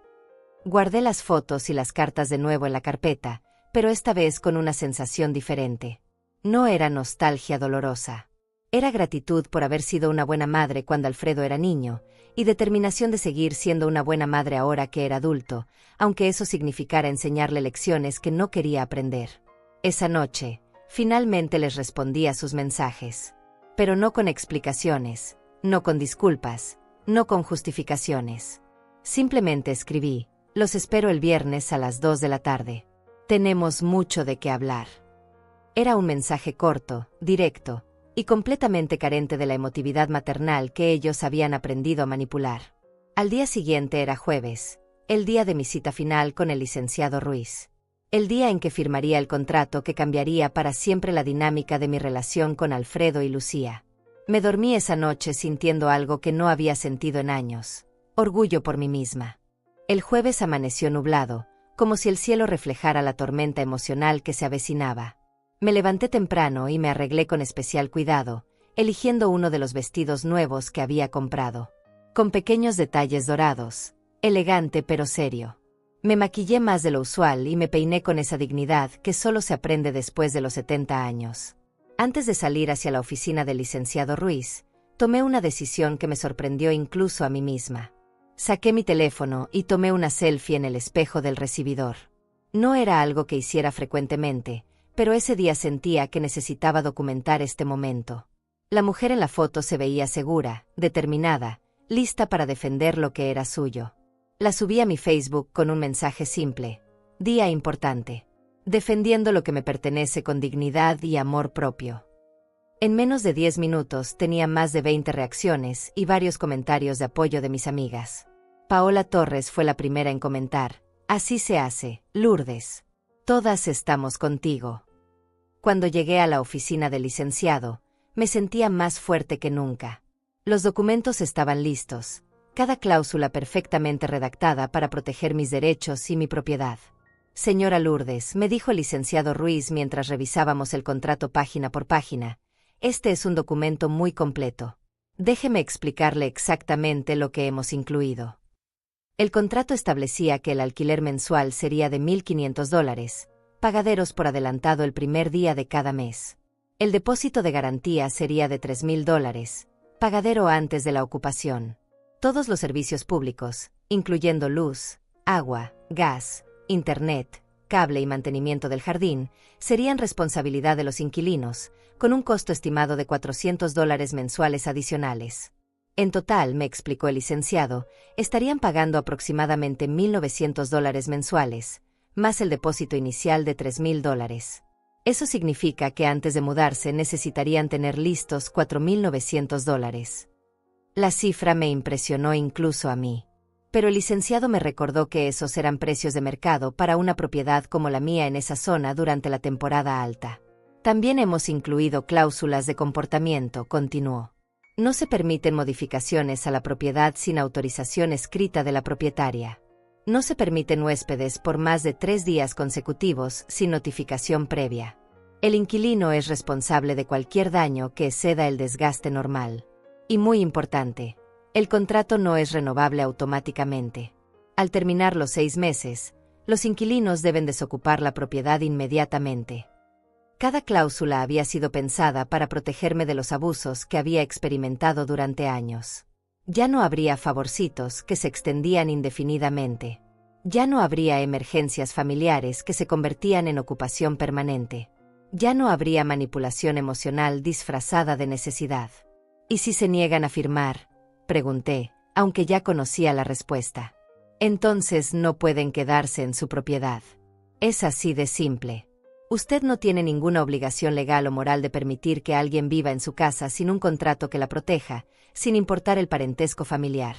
Guardé las fotos y las cartas de nuevo en la carpeta, pero esta vez con una sensación diferente. No era nostalgia dolorosa. Era gratitud por haber sido una buena madre cuando Alfredo era niño, y determinación de seguir siendo una buena madre ahora que era adulto, aunque eso significara enseñarle lecciones que no quería aprender. Esa noche, finalmente les respondí a sus mensajes. Pero no con explicaciones, no con disculpas, no con justificaciones. Simplemente escribí: los espero el viernes a las 2 de la tarde. Tenemos mucho de qué hablar. Era un mensaje corto, directo, y completamente carente de la emotividad maternal que ellos habían aprendido a manipular. Al día siguiente era jueves, el día de mi cita final con el licenciado Ruiz. El día en que firmaría el contrato que cambiaría para siempre la dinámica de mi relación con Alfredo y Lucía. Me dormí esa noche sintiendo algo que no había sentido en años: orgullo por mí misma. El jueves amaneció nublado, como si el cielo reflejara la tormenta emocional que se avecinaba. Me levanté temprano y me arreglé con especial cuidado, eligiendo uno de los vestidos nuevos que había comprado. Con pequeños detalles dorados, elegante pero serio. Me maquillé más de lo usual y me peiné con esa dignidad que solo se aprende después de los 70 años. Antes de salir hacia la oficina del licenciado Ruiz, tomé una decisión que me sorprendió incluso a mí misma. Saqué mi teléfono y tomé una selfie en el espejo del recibidor. No era algo que hiciera frecuentemente, pero ese día sentía que necesitaba documentar este momento. La mujer en la foto se veía segura, determinada, lista para defender lo que era suyo. La subí a mi Facebook con un mensaje simple: día importante. Defendiendo lo que me pertenece con dignidad y amor propio. En menos de 10 minutos tenía más de 20 reacciones y varios comentarios de apoyo de mis amigas. Paola Torres fue la primera en comentar: así se hace, Lourdes. Todas estamos contigo. Cuando llegué a la oficina del licenciado, me sentía más fuerte que nunca. Los documentos estaban listos, cada cláusula perfectamente redactada para proteger mis derechos y mi propiedad. Señora Lourdes, me dijo el licenciado Ruiz mientras revisábamos el contrato página por página, este es un documento muy completo. Déjeme explicarle exactamente lo que hemos incluido. El contrato establecía que el alquiler mensual sería de $1,500, pagaderos por adelantado el primer día de cada mes. El depósito de garantía sería de $3,000, pagadero antes de la ocupación. Todos los servicios públicos, incluyendo luz, agua, gas, internet, cable y mantenimiento del jardín serían responsabilidad de los inquilinos, con un costo estimado de $400 mensuales adicionales. En total, me explicó el licenciado, estarían pagando aproximadamente $1,900 mensuales, más el depósito inicial de $3,000. Eso significa que antes de mudarse necesitarían tener listos $4,900. La cifra me impresionó incluso a mí. Pero el licenciado me recordó que esos eran precios de mercado para una propiedad como la mía en esa zona durante la temporada alta. También hemos incluido cláusulas de comportamiento, continuó. No se permiten modificaciones a la propiedad sin autorización escrita de la propietaria. No se permiten huéspedes por más de 3 días consecutivos sin notificación previa. El inquilino es responsable de cualquier daño que exceda el desgaste normal. Y muy importante, el contrato no es renovable automáticamente. Al terminar los 6 meses, los inquilinos deben desocupar la propiedad inmediatamente. Cada cláusula había sido pensada para protegerme de los abusos que había experimentado durante años. Ya no habría favorcitos que se extendían indefinidamente. Ya no habría emergencias familiares que se convertían en ocupación permanente. Ya no habría manipulación emocional disfrazada de necesidad. ¿Y si se niegan a firmar?, pregunté, aunque ya conocía la respuesta. Entonces no pueden quedarse en su propiedad. Es así de simple. Usted no tiene ninguna obligación legal o moral de permitir que alguien viva en su casa sin un contrato que la proteja, sin importar el parentesco familiar.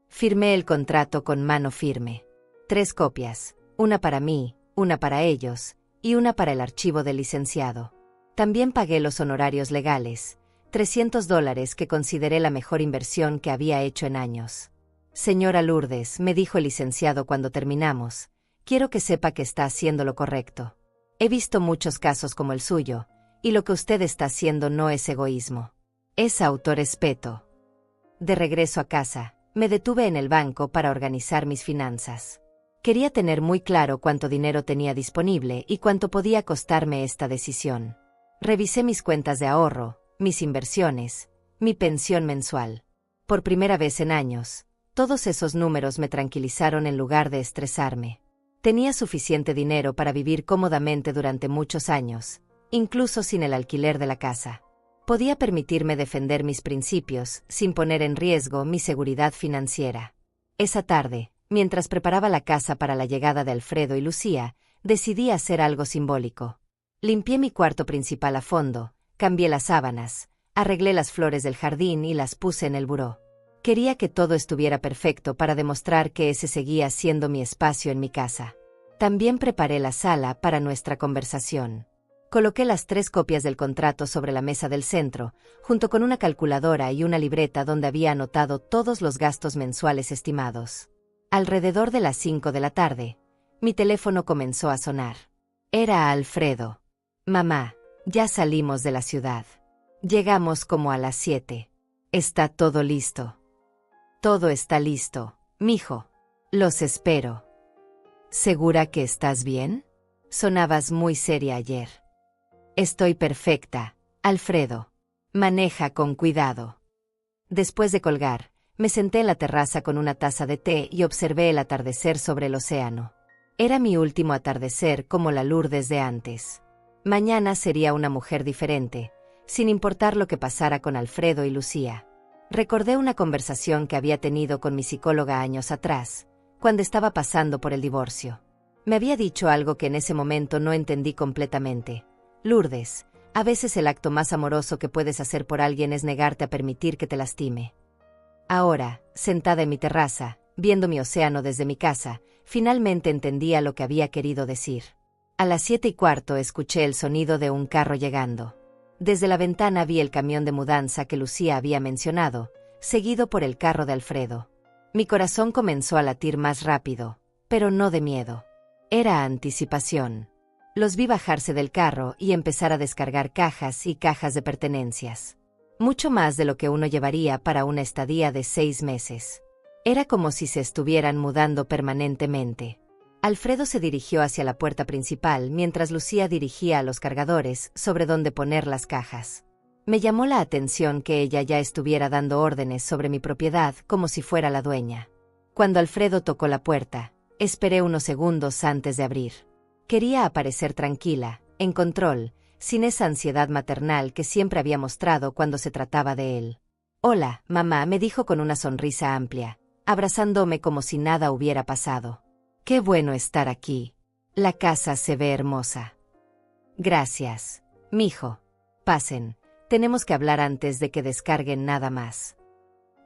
Firmé el contrato con mano firme. 3 copias, una para mí, una para ellos, y una para el archivo del licenciado. También pagué los honorarios legales, $300 que consideré la mejor inversión que había hecho en años. Señora Lourdes, me dijo el licenciado cuando terminamos, quiero que sepa que está haciendo lo correcto. He visto muchos casos como el suyo, y lo que usted está haciendo no es egoísmo. Es autorrespeto. De regreso a casa, me detuve en el banco para organizar mis finanzas. Quería tener muy claro cuánto dinero tenía disponible y cuánto podía costarme esta decisión. Revisé mis cuentas de ahorro, mis inversiones, mi pensión mensual. Por primera vez en años, todos esos números me tranquilizaron en lugar de estresarme. Tenía suficiente dinero para vivir cómodamente durante muchos años, incluso sin el alquiler de la casa. Podía permitirme defender mis principios sin poner en riesgo mi seguridad financiera. Esa tarde, mientras preparaba la casa para la llegada de Alfredo y Lucía, decidí hacer algo simbólico. Limpié mi cuarto principal a fondo, cambié las sábanas, arreglé las flores del jardín y las puse en el buró. Quería que todo estuviera perfecto para demostrar que ese seguía siendo mi espacio en mi casa. También preparé la sala para nuestra conversación. Coloqué las 3 copias del contrato sobre la mesa del centro, junto con una calculadora y una libreta donde había anotado todos los gastos mensuales estimados. Alrededor de las 5 de la tarde, mi teléfono comenzó a sonar. Era Alfredo. Mamá, ya salimos de la ciudad. Llegamos como a las 7. Está todo listo. Todo está listo, mijo. Los espero. ¿Segura que estás bien? Sonabas muy seria ayer. Estoy perfecta, Alfredo. Maneja con cuidado. Después de colgar, me senté en la terraza con una taza de té y observé el atardecer sobre el océano. Era mi último atardecer como la Lourdes de antes. Mañana sería una mujer diferente, sin importar lo que pasara con Alfredo y Lucía. Recordé una conversación que había tenido con mi psicóloga años atrás, cuando estaba pasando por el divorcio. Me había dicho algo que en ese momento no entendí completamente. Lourdes, a veces el acto más amoroso que puedes hacer por alguien es negarte a permitir que te lastime. Ahora, sentada en mi terraza, viendo mi océano desde mi casa, finalmente entendía lo que había querido decir. A las 7:15 escuché el sonido de un carro llegando. Desde la ventana vi el camión de mudanza que Lucía había mencionado, seguido por el carro de Alfredo. Mi corazón comenzó a latir más rápido, pero no de miedo. Era anticipación. Los vi bajarse del carro y empezar a descargar cajas y cajas de pertenencias. Mucho más de lo que uno llevaría para una estadía de 6 meses. Era como si se estuvieran mudando permanentemente. Alfredo se dirigió hacia la puerta principal mientras Lucía dirigía a los cargadores sobre dónde poner las cajas. Me llamó la atención que ella ya estuviera dando órdenes sobre mi propiedad como si fuera la dueña. Cuando Alfredo tocó la puerta, esperé unos segundos antes de abrir. Quería aparecer tranquila, en control, sin esa ansiedad maternal que siempre había mostrado cuando se trataba de él. «Hola, mamá», me dijo con una sonrisa amplia, abrazándome como si nada hubiera pasado. «Qué bueno estar aquí. La casa se ve hermosa». «Gracias, mijo. Pasen, tenemos que hablar antes de que descarguen nada más».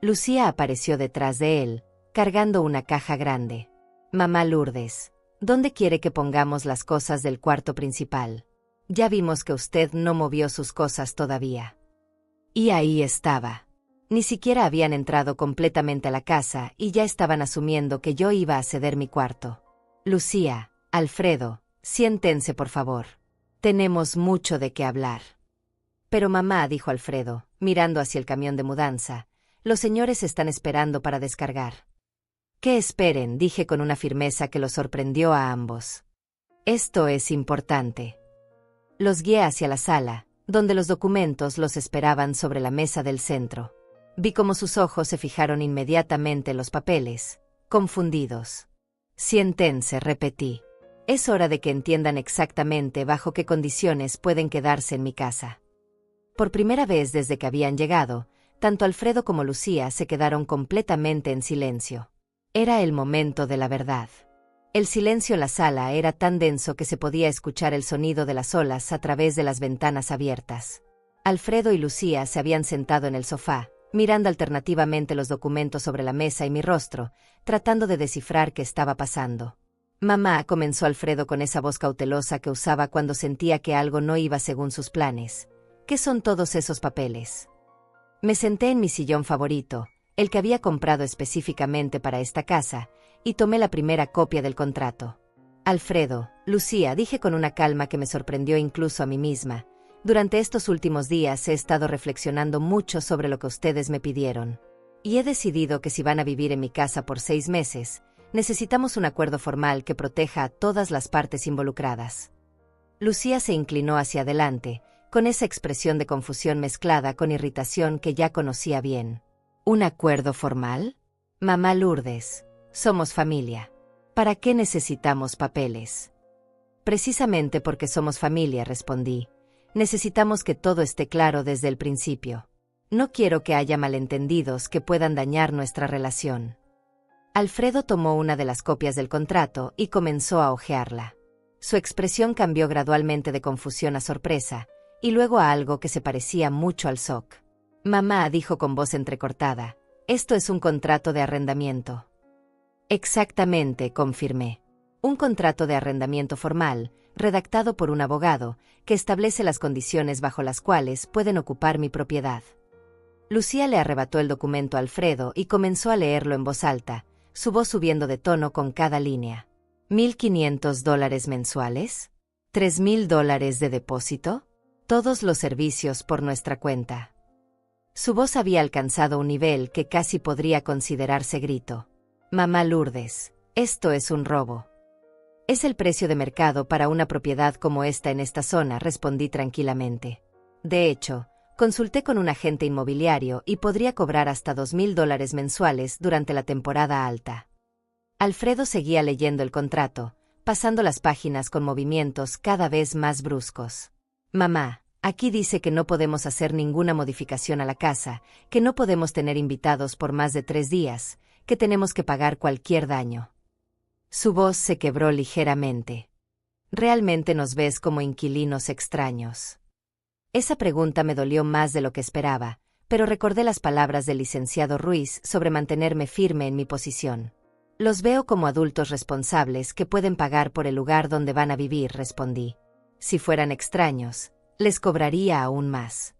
Lucía apareció detrás de él, cargando una caja grande. «Mamá Lourdes, ¿dónde quiere que pongamos las cosas del cuarto principal? Ya vimos que usted no movió sus cosas todavía». Y ahí estaba. Ni siquiera habían entrado completamente a la casa y ya estaban asumiendo que yo iba a ceder mi cuarto. «Lucía, Alfredo, siéntense por favor. Tenemos mucho de qué hablar». «Pero mamá», dijo Alfredo, mirando hacia el camión de mudanza, «los señores están esperando para descargar». «Que esperen», dije con una firmeza que los sorprendió a ambos. «Esto es importante». Los guié hacia la sala, donde los documentos los esperaban sobre la mesa del centro. Vi cómo sus ojos se fijaron inmediatamente en los papeles, confundidos. «Siéntense», repetí. «Es hora de que entiendan exactamente bajo qué condiciones pueden quedarse en mi casa». Por primera vez desde que habían llegado, tanto Alfredo como Lucía se quedaron completamente en silencio. Era el momento de la verdad. El silencio en la sala era tan denso que se podía escuchar el sonido de las olas a través de las ventanas abiertas. Alfredo y Lucía se habían sentado en el sofá, mirando alternativamente los documentos sobre la mesa y mi rostro, tratando de descifrar qué estaba pasando. «Mamá», comenzó Alfredo con esa voz cautelosa que usaba cuando sentía que algo no iba según sus planes. «¿Qué son todos esos papeles?» Me senté en mi sillón favorito, el que había comprado específicamente para esta casa, y tomé la primera copia del contrato. «Alfredo, Lucía», dije con una calma que me sorprendió incluso a mí misma, «durante estos últimos días he estado reflexionando mucho sobre lo que ustedes me pidieron. Y he decidido que si van a vivir en mi casa por 6 meses, necesitamos un acuerdo formal que proteja a todas las partes involucradas». Lucía se inclinó hacia adelante, con esa expresión de confusión mezclada con irritación que ya conocía bien. «¿Un acuerdo formal? Mamá Lourdes, somos familia. ¿Para qué necesitamos papeles?» «Precisamente porque somos familia», respondí. «Necesitamos que todo esté claro desde el principio. No quiero que haya malentendidos que puedan dañar nuestra relación». Alfredo tomó una de las copias del contrato y comenzó a hojearla. Su expresión cambió gradualmente de confusión a sorpresa, y luego a algo que se parecía mucho al shock. «Mamá», dijo con voz entrecortada, «esto es un contrato de arrendamiento». «Exactamente», confirmé. «Un contrato de arrendamiento formal, redactado por un abogado, que establece las condiciones bajo las cuales pueden ocupar mi propiedad». Lucía le arrebató el documento a Alfredo y comenzó a leerlo en voz alta, su voz subiendo de tono con cada línea. $1,500 mensuales, $3,000 de depósito, todos los servicios por nuestra cuenta. Su voz había alcanzado un nivel que casi podría considerarse grito. «Mamá Lourdes, esto es un robo». «Es el precio de mercado para una propiedad como esta en esta zona», respondí tranquilamente. «De hecho, consulté con un agente inmobiliario y podría cobrar hasta $2,000 mensuales durante la temporada alta». Alfredo seguía leyendo el contrato, pasando las páginas con movimientos cada vez más bruscos. «Mamá, aquí dice que no podemos hacer ninguna modificación a la casa, que no podemos tener invitados por más de 3 días, que tenemos que pagar cualquier daño». Su voz se quebró ligeramente. «¿Realmente nos ves como inquilinos extraños?» Esa pregunta me dolió más de lo que esperaba, pero recordé las palabras del licenciado Ruiz sobre mantenerme firme en mi posición. «Los veo como adultos responsables que pueden pagar por el lugar donde van a vivir», respondí. «Si fueran extraños, les cobraría aún más».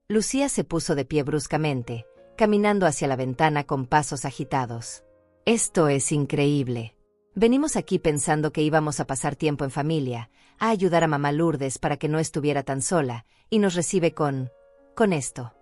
Lucía se puso de pie bruscamente, caminando hacia la ventana con pasos agitados. «Esto es increíble. Venimos aquí pensando que íbamos a pasar tiempo en familia, a ayudar a mamá Lourdes para que no estuviera tan sola, y nos recibe con esto».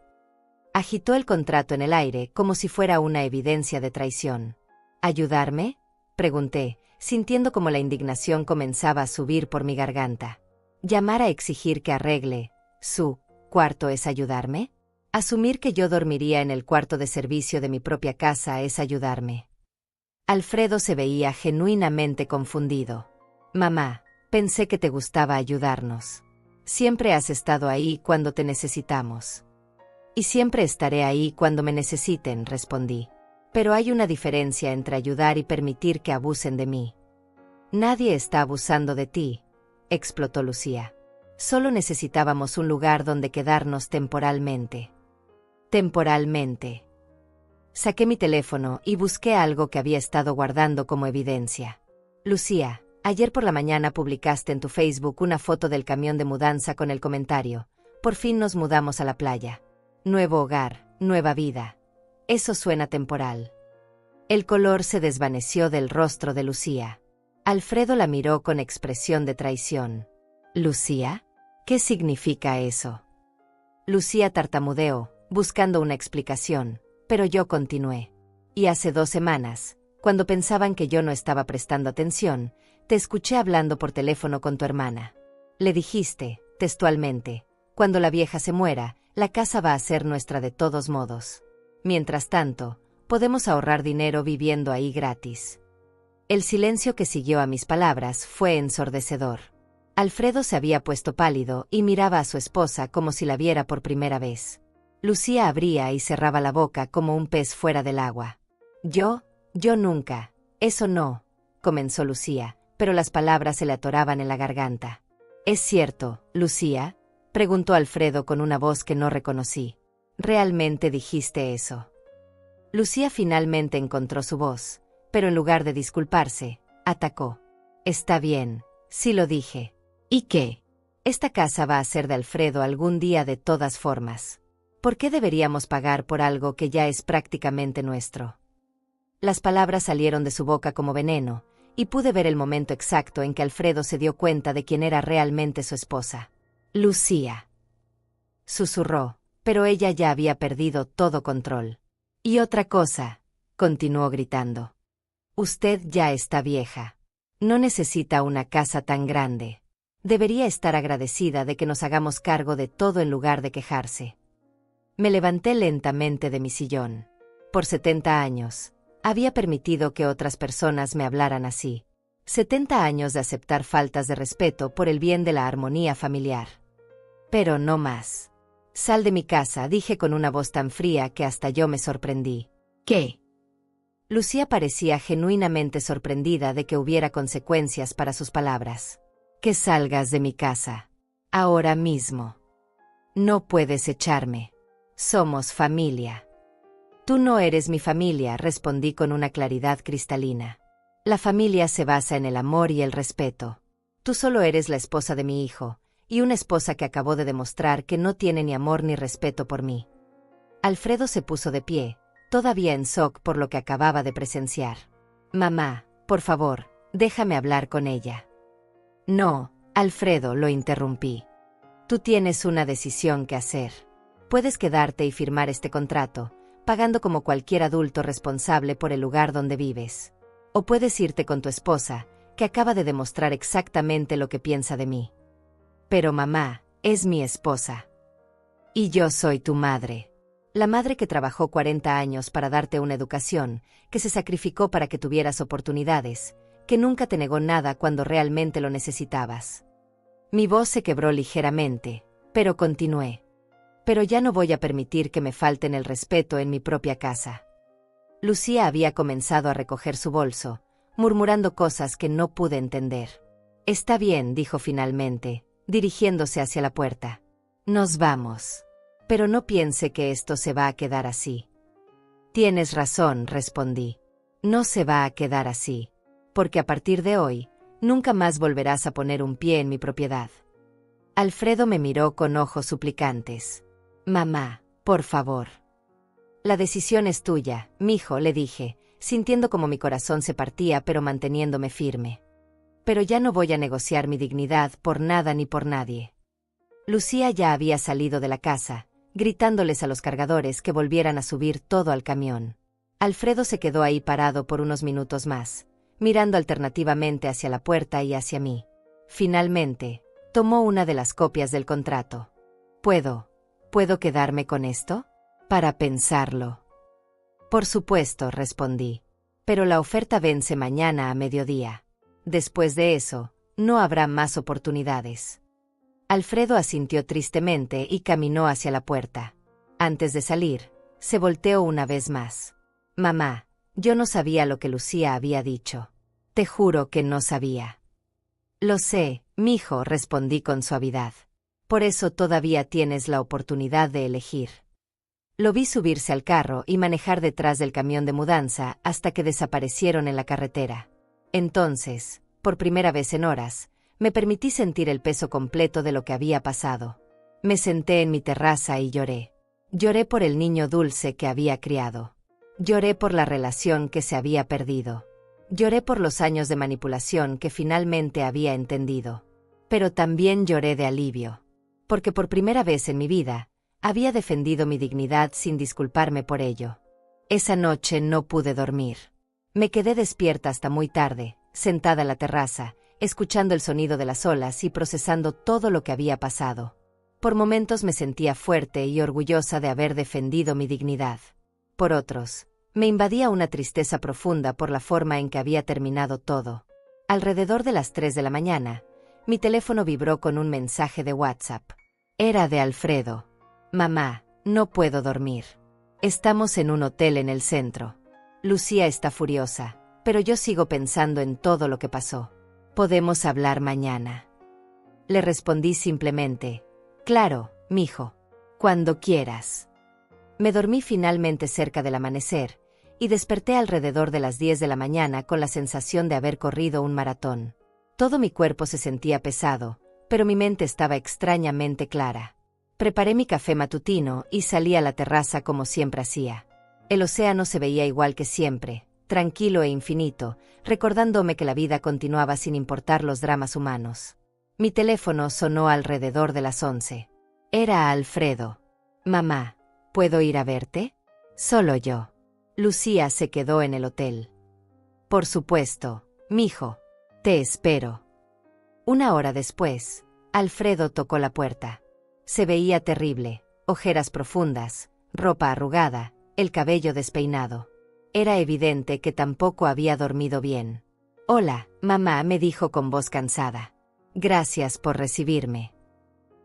Agitó el contrato en el aire como si fuera una evidencia de traición. «¿Ayudarme?», pregunté, sintiendo como la indignación comenzaba a subir por mi garganta. ¿Llamar a exigir que arregle su cuarto es ayudarme? ¿Asumir que yo dormiría en el cuarto de servicio de mi propia casa es ayudarme? Alfredo se veía genuinamente confundido. «Mamá, Pensé que te gustaba ayudarnos. Siempre has estado ahí cuando te necesitamos. Y siempre estaré ahí cuando me necesiten, respondí. Pero hay una diferencia entre ayudar y permitir que abusen de mí. Nadie está abusando de ti, explotó Lucía. Solo necesitábamos un lugar donde quedarnos temporalmente. Temporalmente. Saqué mi teléfono y busqué algo que había estado guardando como evidencia. Lucía, ayer por la mañana publicaste en tu Facebook una foto del camión de mudanza con el comentario: por fin nos mudamos a la playa. Nuevo hogar, nueva vida. Eso suena temporal. El color se desvaneció del rostro de Lucía. Alfredo la miró con expresión de traición. ¿Lucía? ¿Qué significa eso? Lucía tartamudeó, buscando una explicación, pero yo continué. Y hace 2 semanas, cuando pensaban que yo no estaba prestando atención, te escuché hablando por teléfono con tu hermana. Le dijiste, textualmente: cuando la vieja se muera, la casa va a ser nuestra de todos modos. Mientras tanto, podemos ahorrar dinero viviendo ahí gratis. El silencio que siguió a mis palabras fue ensordecedor. Alfredo se había puesto pálido y miraba a su esposa como si la viera por primera vez. Lucía abría y cerraba la boca como un pez fuera del agua. Yo nunca. Eso no, comenzó Lucía, pero las palabras se le atoraban en la garganta. ¿Es cierto, Lucía?, preguntó Alfredo con una voz que no reconocí. ¿Realmente dijiste eso? Lucía finalmente encontró su voz, pero en lugar de disculparse, atacó. Está bien, sí lo dije. ¿Y qué? Esta casa va a ser de Alfredo algún día de todas formas. ¿Por qué deberíamos pagar por algo que ya es prácticamente nuestro? Las palabras salieron de su boca como veneno, y pude ver el momento exacto en que Alfredo se dio cuenta de quién era realmente su esposa. Lucía. Susurró, pero ella ya había perdido todo control. Y otra cosa, continuó gritando. Usted ya está vieja. No necesita una casa tan grande. Debería estar agradecida de que nos hagamos cargo de todo en lugar de quejarse. Me levanté lentamente de mi sillón. Por 70 años, había permitido que otras personas me hablaran así. 70 años de aceptar faltas de respeto por el bien de la armonía familiar. Pero no más. Sal de mi casa, dije con una voz tan fría que hasta yo me sorprendí. ¿Qué? Lucía parecía genuinamente sorprendida de que hubiera consecuencias para sus palabras. Que salgas de mi casa. Ahora mismo. No puedes echarme. Somos familia. Tú no eres mi familia, respondí con una claridad cristalina. La familia se basa en el amor y el respeto. Tú solo eres la esposa de mi hijo, y una esposa que acabó de demostrar que no tiene ni amor ni respeto por mí. Alfredo se puso de pie, todavía en shock por lo que acababa de presenciar. Mamá, por favor, déjame hablar con ella. No, Alfredo, lo interrumpí. Tú tienes una decisión que hacer. Puedes quedarte y firmar este contrato, pagando como cualquier adulto responsable por el lugar donde vives. O puedes irte con tu esposa, que acaba de demostrar exactamente lo que piensa de mí. Pero mamá, es mi esposa. Y yo soy tu madre. La madre que trabajó 40 años para darte una educación, que se sacrificó para que tuvieras oportunidades, que nunca te negó nada cuando realmente lo necesitabas. Mi voz se quebró ligeramente, pero continué. Pero ya no voy a permitir que me falten el respeto en mi propia casa. Lucía había comenzado a recoger su bolso, murmurando cosas que no pude entender. Está bien, dijo finalmente, dirigiéndose hacia la puerta. Nos vamos. Pero no piense que esto se va a quedar así. Tienes razón, respondí. No se va a quedar así. Porque a partir de hoy, nunca más volverás a poner un pie en mi propiedad. Alfredo me miró con ojos suplicantes. Mamá, por favor. La decisión es tuya, mijo, le dije, sintiendo como mi corazón se partía pero manteniéndome firme. Pero ya no voy a negociar mi dignidad por nada ni por nadie. Lucía ya había salido de la casa, gritándoles a los cargadores que volvieran a subir todo al camión. Alfredo se quedó ahí parado por unos minutos más, mirando alternativamente hacia la puerta y hacia mí. Finalmente, tomó una de las copias del contrato. ¿Puedo quedarme con esto? Para pensarlo. Por supuesto, respondí. Pero la oferta vence mañana a mediodía. Después de eso, no habrá más oportunidades. Alfredo asintió tristemente y caminó hacia la puerta. Antes de salir, se volteó una vez más. Mamá, yo no sabía lo que Lucía había dicho. Te juro que no sabía. Lo sé, mijo, respondí con suavidad. Por eso todavía tienes la oportunidad de elegir. Lo vi subirse al carro y manejar detrás del camión de mudanza hasta que desaparecieron en la carretera. Entonces, por primera vez en horas, me permití sentir el peso completo de lo que había pasado. Me senté en mi terraza y lloré. Lloré por el niño dulce que había criado. Lloré por la relación que se había perdido. Lloré por los años de manipulación que finalmente había entendido. Pero también lloré de alivio. Porque por primera vez en mi vida, había defendido mi dignidad sin disculparme por ello. Esa noche no pude dormir. Me quedé despierta hasta muy tarde, sentada en la terraza, escuchando el sonido de las olas y procesando todo lo que había pasado. Por momentos me sentía fuerte y orgullosa de haber defendido mi dignidad. Por otros, me invadía una tristeza profunda por la forma en que había terminado todo. Alrededor de las 3 de la mañana, mi teléfono vibró con un mensaje de WhatsApp. Era de Alfredo. Mamá, no puedo dormir. Estamos en un hotel en el centro. Lucía está furiosa, pero yo sigo pensando en todo lo que pasó. ¿Podemos hablar mañana? Le respondí simplemente, claro, mijo, cuando quieras. Me dormí finalmente cerca del amanecer, y desperté alrededor de las 10 de la mañana con la sensación de haber corrido un maratón. Todo mi cuerpo se sentía pesado, pero mi mente estaba extrañamente clara. Preparé mi café matutino y salí a la terraza como siempre hacía. El océano se veía igual que siempre, tranquilo e infinito, recordándome que la vida continuaba sin importar los dramas humanos. Mi teléfono sonó alrededor de las 11. Era Alfredo. Mamá, ¿puedo ir a verte? Solo yo. Lucía se quedó en el hotel. Por supuesto, mijo. Te espero. Una hora después, Alfredo tocó la puerta. Se veía terrible, ojeras profundas, ropa arrugada, el cabello despeinado. Era evidente que tampoco había dormido bien. Hola, mamá, me dijo con voz cansada. Gracias por recibirme.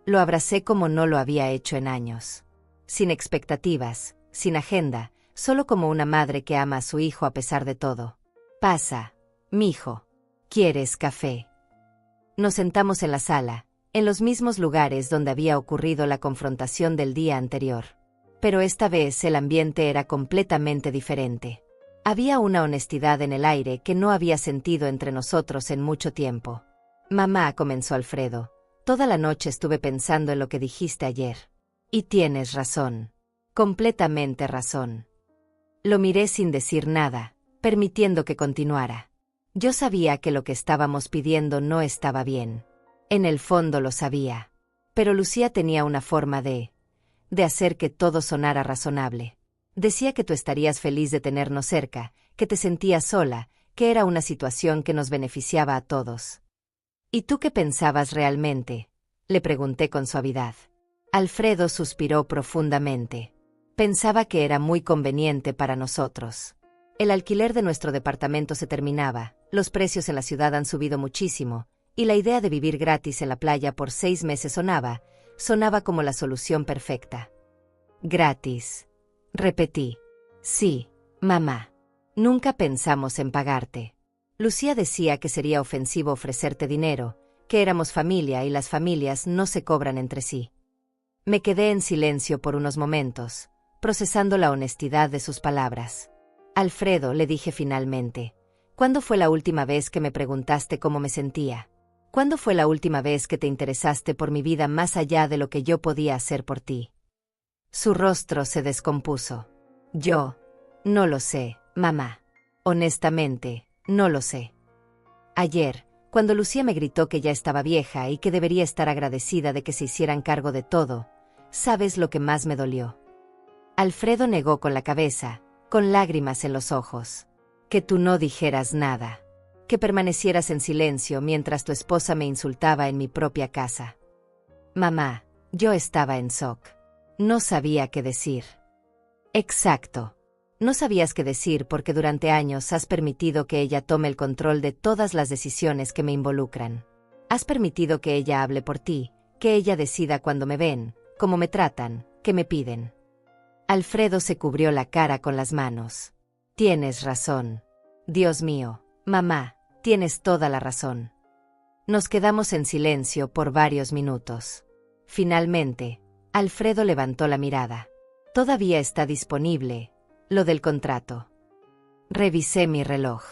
Lo abracé como no lo había hecho en años. Sin expectativas, sin agenda, solo como una madre que ama a su hijo a pesar de todo. Pasa, mijo. ¿Quieres café? Nos sentamos en la sala, en los mismos lugares donde había ocurrido la confrontación del día anterior. Pero esta vez el ambiente era completamente diferente. Había una honestidad en el aire que no había sentido entre nosotros en mucho tiempo. Mamá, comenzó Alfredo, toda la noche estuve pensando en lo que dijiste ayer. Y tienes razón. Completamente razón. Lo miré sin decir nada, permitiendo que continuara. Yo sabía que lo que estábamos pidiendo no estaba bien. En el fondo lo sabía. Pero Lucía tenía una forma de hacer que todo sonara razonable. Decía que tú estarías feliz de tenernos cerca, que te sentías sola, que era una situación que nos beneficiaba a todos. ¿Y tú qué pensabas realmente? Le pregunté con suavidad. Alfredo suspiró profundamente. Pensaba que era muy conveniente para nosotros. El alquiler de nuestro departamento se terminaba, los precios en la ciudad han subido muchísimo, y la idea de vivir gratis en la playa por 6 meses sonaba como la solución perfecta. Gratis. Repetí. Sí, mamá. Nunca pensamos en pagarte. Lucía decía que sería ofensivo ofrecerte dinero, que éramos familia y las familias no se cobran entre sí. Me quedé en silencio por unos momentos, procesando la honestidad de sus palabras. Alfredo, le dije finalmente, ¿cuándo fue la última vez que me preguntaste cómo me sentía? ¿Cuándo fue la última vez que te interesaste por mi vida más allá de lo que yo podía hacer por ti? Su rostro se descompuso. Yo, no lo sé, mamá. Honestamente, no lo sé. Ayer, cuando Lucía me gritó que ya estaba vieja y que debería estar agradecida de que se hicieran cargo de todo, ¿sabes lo que más me dolió? Alfredo negó con la cabeza, con lágrimas en los ojos. Que tú no dijeras nada. Que permanecieras en silencio mientras tu esposa me insultaba en mi propia casa. Mamá, yo estaba en shock. No sabía qué decir. Exacto. No sabías qué decir porque durante años has permitido que ella tome el control de todas las decisiones que me involucran. Has permitido que ella hable por ti, que ella decida cuando me ven, cómo me tratan, qué me piden. Alfredo se cubrió la cara con las manos. Tienes razón. Dios mío, mamá, tienes toda la razón. Nos quedamos en silencio por varios minutos. Finalmente, Alfredo levantó la mirada. Todavía está disponible, lo del contrato. Revisé mi reloj.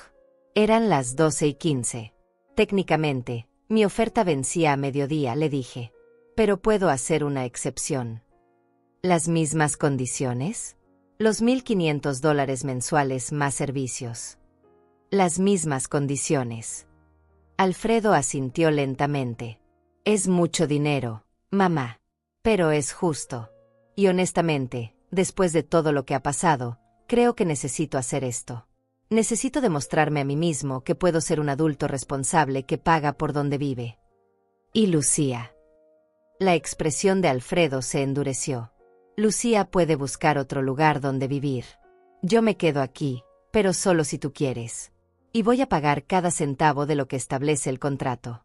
Eran las 12:15. Técnicamente, mi oferta vencía a mediodía, le dije. Pero puedo hacer una excepción. ¿Las mismas condiciones? Los $1,500 mensuales más servicios. Las mismas condiciones. Alfredo asintió lentamente. Es mucho dinero, mamá. Pero es justo. Y honestamente, después de todo lo que ha pasado, creo que necesito hacer esto. Necesito demostrarme a mí mismo que puedo ser un adulto responsable que paga por donde vive. ¿Y Lucía? La expresión de Alfredo se endureció. Lucía puede buscar otro lugar donde vivir. Yo me quedo aquí, pero solo si tú quieres. Y voy a pagar cada centavo de lo que establece el contrato.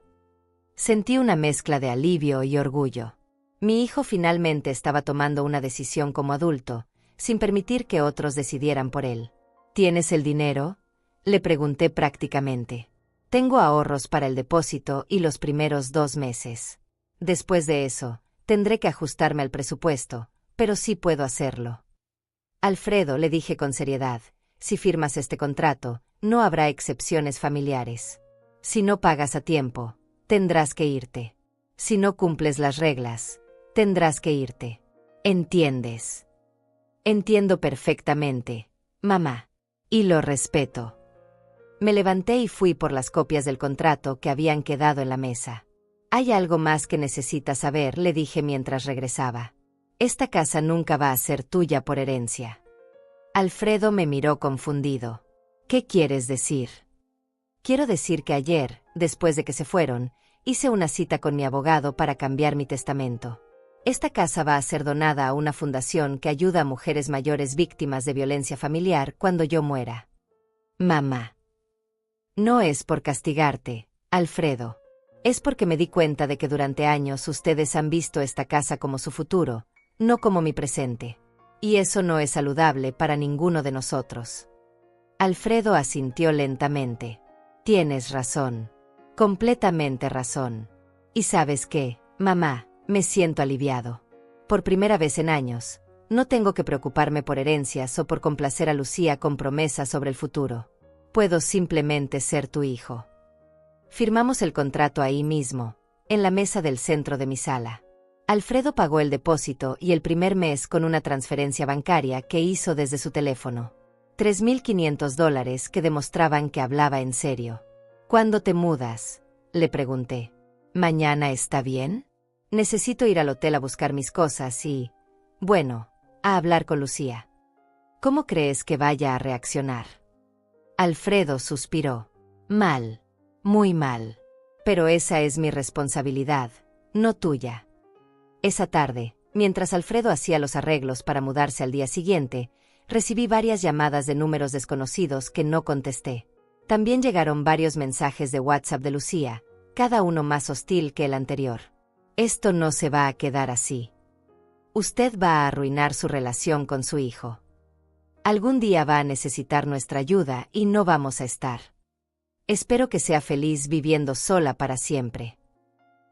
Sentí una mezcla de alivio y orgullo. Mi hijo finalmente estaba tomando una decisión como adulto, sin permitir que otros decidieran por él. ¿Tienes el dinero?, le pregunté prácticamente. Tengo ahorros para el depósito y los primeros 2 meses. Después de eso, tendré que ajustarme al presupuesto, pero sí puedo hacerlo. Alfredo, le dije con seriedad, si firmas este contrato, no habrá excepciones familiares. Si no pagas a tiempo, tendrás que irte. Si no cumples las reglas, tendrás que irte. ¿Entiendes? Entiendo perfectamente, mamá. Y lo respeto. Me levanté y fui por las copias del contrato que habían quedado en la mesa. Hay algo más que necesitas saber, le dije mientras regresaba. Esta casa nunca va a ser tuya por herencia. Alfredo me miró confundido. ¿Qué quieres decir? Quiero decir que ayer, después de que se fueron, hice una cita con mi abogado para cambiar mi testamento. Esta casa va a ser donada a una fundación que ayuda a mujeres mayores víctimas de violencia familiar cuando yo muera. Mamá. No es por castigarte, Alfredo. Es porque me di cuenta de que durante años ustedes han visto esta casa como su futuro, no como mi presente. Y eso no es saludable para ninguno de nosotros. Alfredo asintió lentamente. Tienes razón. Completamente razón. ¿Y sabes qué, mamá? Me siento aliviado. Por primera vez en años, no tengo que preocuparme por herencias o por complacer a Lucía con promesas sobre el futuro. Puedo simplemente ser tu hijo. Firmamos el contrato ahí mismo, en la mesa del centro de mi sala. Alfredo pagó el depósito y el primer mes con una transferencia bancaria que hizo desde su teléfono. $3,500 que demostraban que hablaba en serio. ¿Cuándo te mudas?, le pregunté. ¿Mañana está bien? Necesito ir al hotel a buscar mis cosas y, bueno, a hablar con Lucía. ¿Cómo crees que vaya a reaccionar? Alfredo suspiró. Mal, muy mal. Pero esa es mi responsabilidad, no tuya. Esa tarde, mientras Alfredo hacía los arreglos para mudarse al día siguiente, recibí varias llamadas de números desconocidos que no contesté. También llegaron varios mensajes de WhatsApp de Lucía, cada uno más hostil que el anterior. Esto no se va a quedar así. Usted va a arruinar su relación con su hijo. Algún día va a necesitar nuestra ayuda y no vamos a estar. Espero que sea feliz viviendo sola para siempre.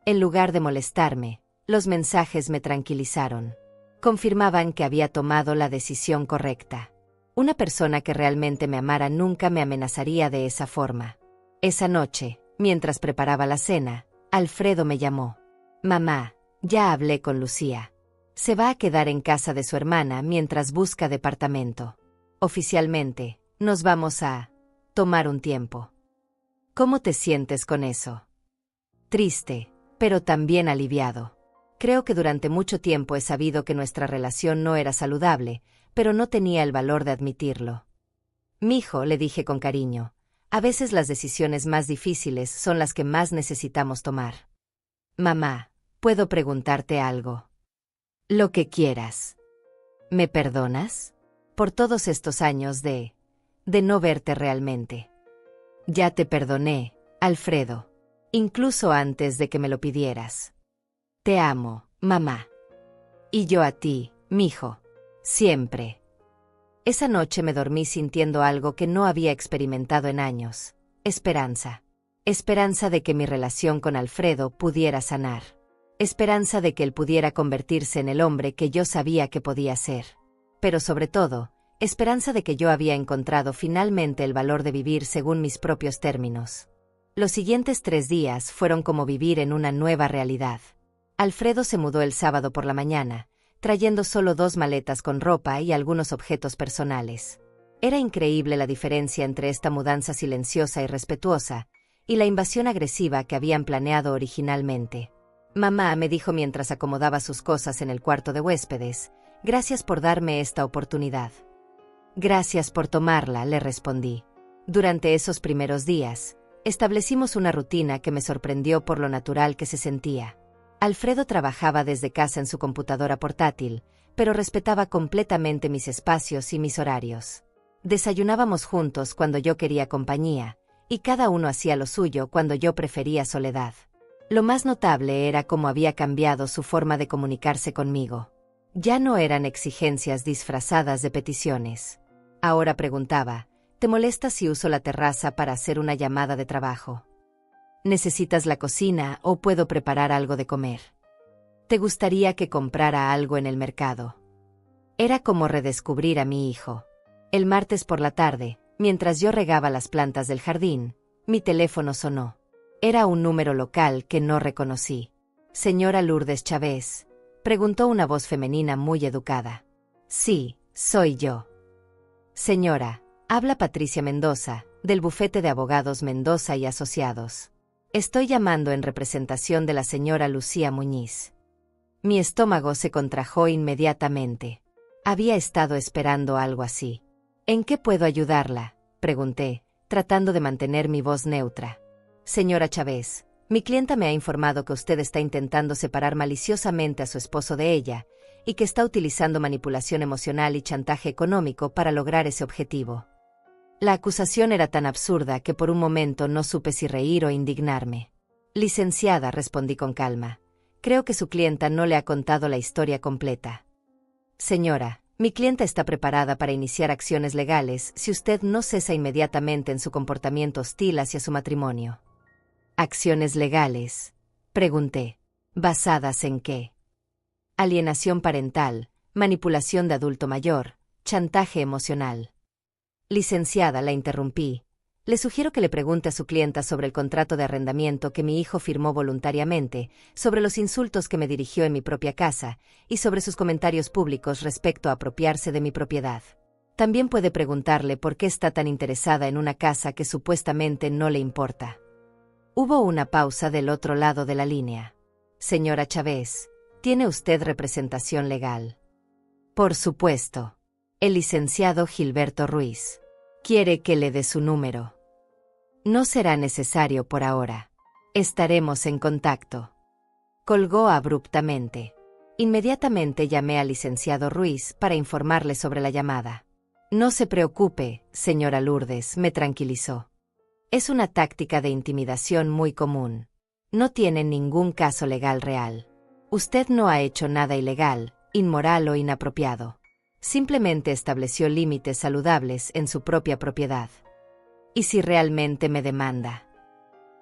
En lugar de molestarme, los mensajes me tranquilizaron. Confirmaban que había tomado la decisión correcta. Una persona que realmente me amara nunca me amenazaría de esa forma. Esa noche, mientras preparaba la cena, Alfredo me llamó. Mamá, ya hablé con Lucía. Se va a quedar en casa de su hermana mientras busca departamento. Oficialmente, nos vamos a tomar un tiempo. ¿Cómo te sientes con eso? Triste, pero también aliviado. Creo que durante mucho tiempo he sabido que nuestra relación no era saludable, pero no tenía el valor de admitirlo. Mijo, le dije con cariño, a veces las decisiones más difíciles son las que más necesitamos tomar. Mamá, ¿puedo preguntarte algo? Lo que quieras. ¿Me perdonas? Por todos estos años de no verte realmente. Ya te perdoné, Alfredo. incluso antes de que me lo pidieras. Te amo, mamá. Y yo a ti, mijo. Siempre. Esa noche me dormí sintiendo algo que no había experimentado en años. Esperanza. Esperanza de que mi relación con Alfredo pudiera sanar. Esperanza de que él pudiera convertirse en el hombre que yo sabía que podía ser. Pero sobre todo, esperanza de que yo había encontrado finalmente el valor de vivir según mis propios términos. Los siguientes 3 días fueron como vivir en una nueva realidad. Alfredo se mudó el sábado por la mañana, trayendo solo 2 maletas con ropa y algunos objetos personales. Era increíble la diferencia entre esta mudanza silenciosa y respetuosa, y la invasión agresiva que habían planeado originalmente. Mamá me dijo mientras acomodaba sus cosas en el cuarto de huéspedes, «Gracias por darme esta oportunidad». «Gracias por tomarla», le respondí. Durante esos primeros días, establecimos una rutina que me sorprendió por lo natural que se sentía. Alfredo trabajaba desde casa en su computadora portátil, pero respetaba completamente mis espacios y mis horarios. Desayunábamos juntos cuando yo quería compañía, y cada uno hacía lo suyo cuando yo prefería soledad. Lo más notable era cómo había cambiado su forma de comunicarse conmigo. Ya no eran exigencias disfrazadas de peticiones. Ahora preguntaba, ¿te molesta si uso la terraza para hacer una llamada de trabajo? ¿Necesitas la cocina o puedo preparar algo de comer? ¿Te gustaría que comprara algo en el mercado? Era como redescubrir a mi hijo. El martes por la tarde, mientras yo regaba las plantas del jardín, mi teléfono sonó. Era un número local que no reconocí. «Señora Lourdes Chávez», preguntó una voz femenina muy educada. «Sí, soy yo». «Señora, habla Patricia Mendoza, del bufete de abogados Mendoza y Asociados. Estoy llamando en representación de la señora Lucía Muñiz». Mi estómago se contrajo inmediatamente. Había estado esperando algo así. «¿En qué puedo ayudarla?», pregunté, tratando de mantener mi voz neutra. «Señora Chávez, mi clienta me ha informado que usted está intentando separar maliciosamente a su esposo de ella, y que está utilizando manipulación emocional y chantaje económico para lograr ese objetivo». La acusación era tan absurda que por un momento no supe si reír o indignarme. «Licenciada», respondí con calma, «creo que su clienta no le ha contado la historia completa». «Señora, mi clienta está preparada para iniciar acciones legales si usted no cesa inmediatamente en su comportamiento hostil hacia su matrimonio». «¿Acciones legales?», pregunté. «¿Basadas en qué?». «Alienación parental, manipulación de adulto mayor, chantaje emocional». «Licenciada», la interrumpí, «le sugiero que le pregunte a su clienta sobre el contrato de arrendamiento que mi hijo firmó voluntariamente, sobre los insultos que me dirigió en mi propia casa, y sobre sus comentarios públicos respecto a apropiarse de mi propiedad. También puede preguntarle por qué está tan interesada en una casa que supuestamente no le importa». Hubo una pausa del otro lado de la línea. «Señora Chávez, ¿tiene usted representación legal?». «Por supuesto. El licenciado Gilberto Ruiz. ¿Quiere que le dé su número?». «No será necesario por ahora. Estaremos en contacto». Colgó abruptamente. Inmediatamente llamé al licenciado Ruiz para informarle sobre la llamada. «No se preocupe, señora Lourdes», me tranquilizó. «Es una táctica de intimidación muy común. No tiene ningún caso legal real. Usted no ha hecho nada ilegal, inmoral o inapropiado. Simplemente estableció límites saludables en su propia propiedad. ¿Y si realmente me demanda?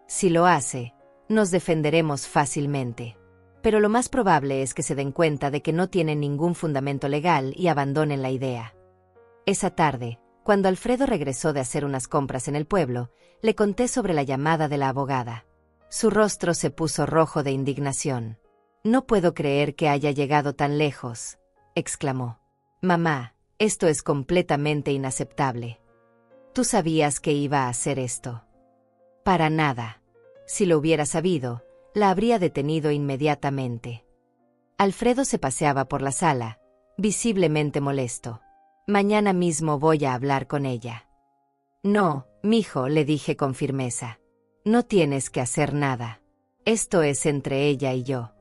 Si lo hace, nos defenderemos fácilmente. Pero lo más probable es que se den cuenta de que no tienen ningún fundamento legal y abandonen la idea». Esa tarde, cuando Alfredo regresó de hacer unas compras en el pueblo, le conté sobre la llamada de la abogada. Su rostro se puso rojo de indignación. «No puedo creer que haya llegado tan lejos», exclamó. «Mamá, esto es completamente inaceptable. ¿Tú sabías que iba a hacer esto?». «Para nada. Si lo hubiera sabido, la habría detenido inmediatamente». Alfredo se paseaba por la sala, visiblemente molesto. «Mañana mismo voy a hablar con ella». «No, mijo», le dije con firmeza. «No tienes que hacer nada. Esto es entre ella y yo».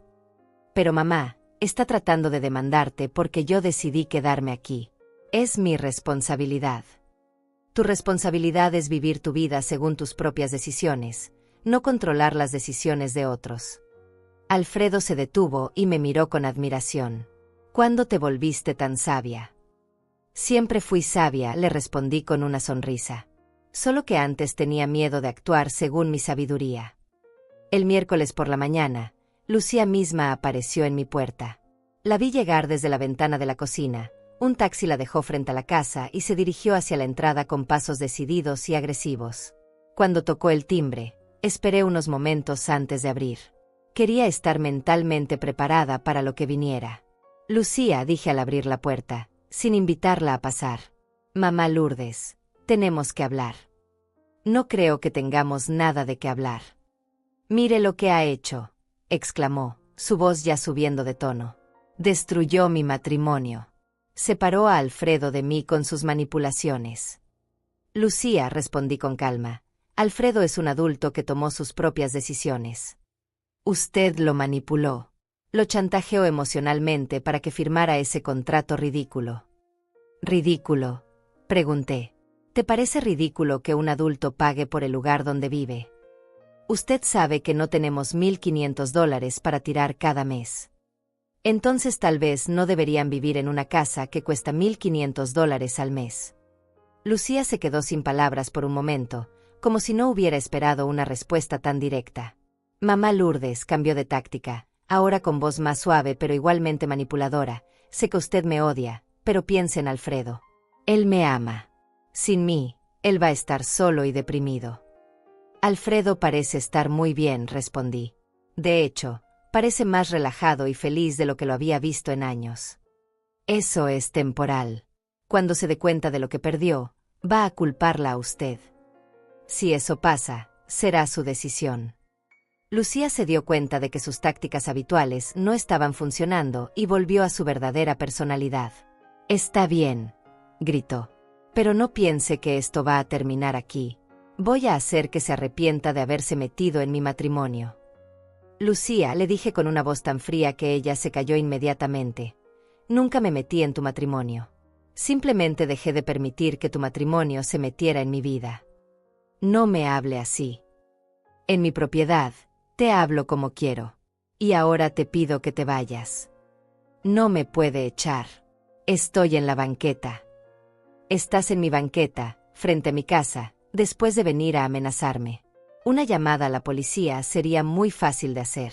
«Pero mamá, está tratando de demandarte porque yo decidí quedarme aquí. Es mi responsabilidad». «Tu responsabilidad es vivir tu vida según tus propias decisiones, no controlar las decisiones de otros. Alfredo se detuvo y me miró con admiración. ¿Cuándo te volviste tan sabia? Siempre fui sabia, le respondí con una sonrisa. Solo que antes tenía miedo de actuar según mi sabiduría. El miércoles por la mañana, Lucía misma apareció en mi puerta. La vi llegar desde la ventana de la cocina. Un taxi la dejó frente a la casa y se dirigió hacia la entrada con pasos decididos y agresivos. Cuando tocó el timbre, esperé unos momentos antes de abrir. Quería estar mentalmente preparada para lo que viniera. Lucía, dije al abrir la puerta, sin invitarla a pasar. Mamá Lourdes, tenemos que hablar. No creo que tengamos nada de qué hablar. Mire lo que ha hecho, exclamó, su voz ya subiendo de tono. Destruyó mi matrimonio. Separó a Alfredo de mí con sus manipulaciones. Lucía, respondí con calma, Alfredo es un adulto que tomó sus propias decisiones. Usted lo manipuló. Lo chantajeó emocionalmente para que firmara ese contrato ridículo. ¿Ridículo? Pregunté. ¿Te parece ridículo que un adulto pague por el lugar donde vive? Usted sabe que no tenemos $1,500 para tirar cada mes. Entonces tal vez no deberían vivir en una casa que cuesta $1,500 al mes. Lucía se quedó sin palabras por un momento, como si no hubiera esperado una respuesta tan directa. Mamá Lourdes cambió de táctica, ahora con voz más suave pero igualmente manipuladora. Sé que usted me odia, pero piense en Alfredo. Él me ama. Sin mí, él va a estar solo y deprimido. Alfredo parece estar muy bien, respondí. De hecho, parece más relajado y feliz de lo que lo había visto en años. Eso es temporal. Cuando se dé cuenta de lo que perdió, va a culparla a usted. Si eso pasa, será su decisión. Lucía se dio cuenta de que sus tácticas habituales no estaban funcionando y volvió a su verdadera personalidad. Está bien, gritó. Pero no piense que esto va a terminar aquí. Voy a hacer que se arrepienta de haberse metido en mi matrimonio. Lucía, le dije con una voz tan fría que ella se calló inmediatamente. Nunca me metí en tu matrimonio. Simplemente dejé de permitir que tu matrimonio se metiera en mi vida. No me hable así. En mi propiedad, te hablo como quiero. Y ahora te pido que te vayas. No me puede echar. Estoy en la banqueta. Estás en mi banqueta, frente a mi casa, después de venir a amenazarme. Una llamada a la policía sería muy fácil de hacer.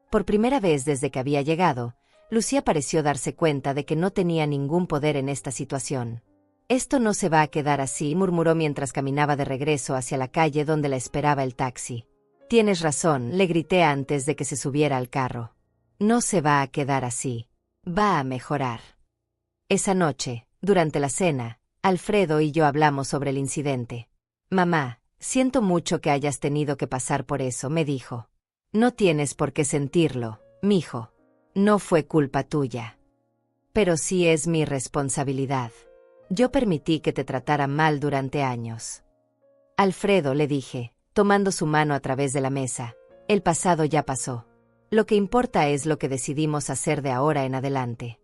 Por primera vez desde que había llegado, Lucía pareció darse cuenta de que no tenía ningún poder en esta situación. Esto no se va a quedar así, murmuró mientras caminaba de regreso hacia la calle donde la esperaba el taxi. Tienes razón, le grité antes de que se subiera al carro. No se va a quedar así. Va a mejorar. Esa noche, durante la cena, Alfredo y yo hablamos sobre el incidente. Mamá, siento mucho que hayas tenido que pasar por eso, me dijo. No tienes por qué sentirlo, mijo. No fue culpa tuya. Pero sí es mi responsabilidad. Yo permití que te tratara mal durante años. Alfredo, le dije, tomando su mano a través de la mesa, el pasado ya pasó. Lo que importa es lo que decidimos hacer de ahora en adelante.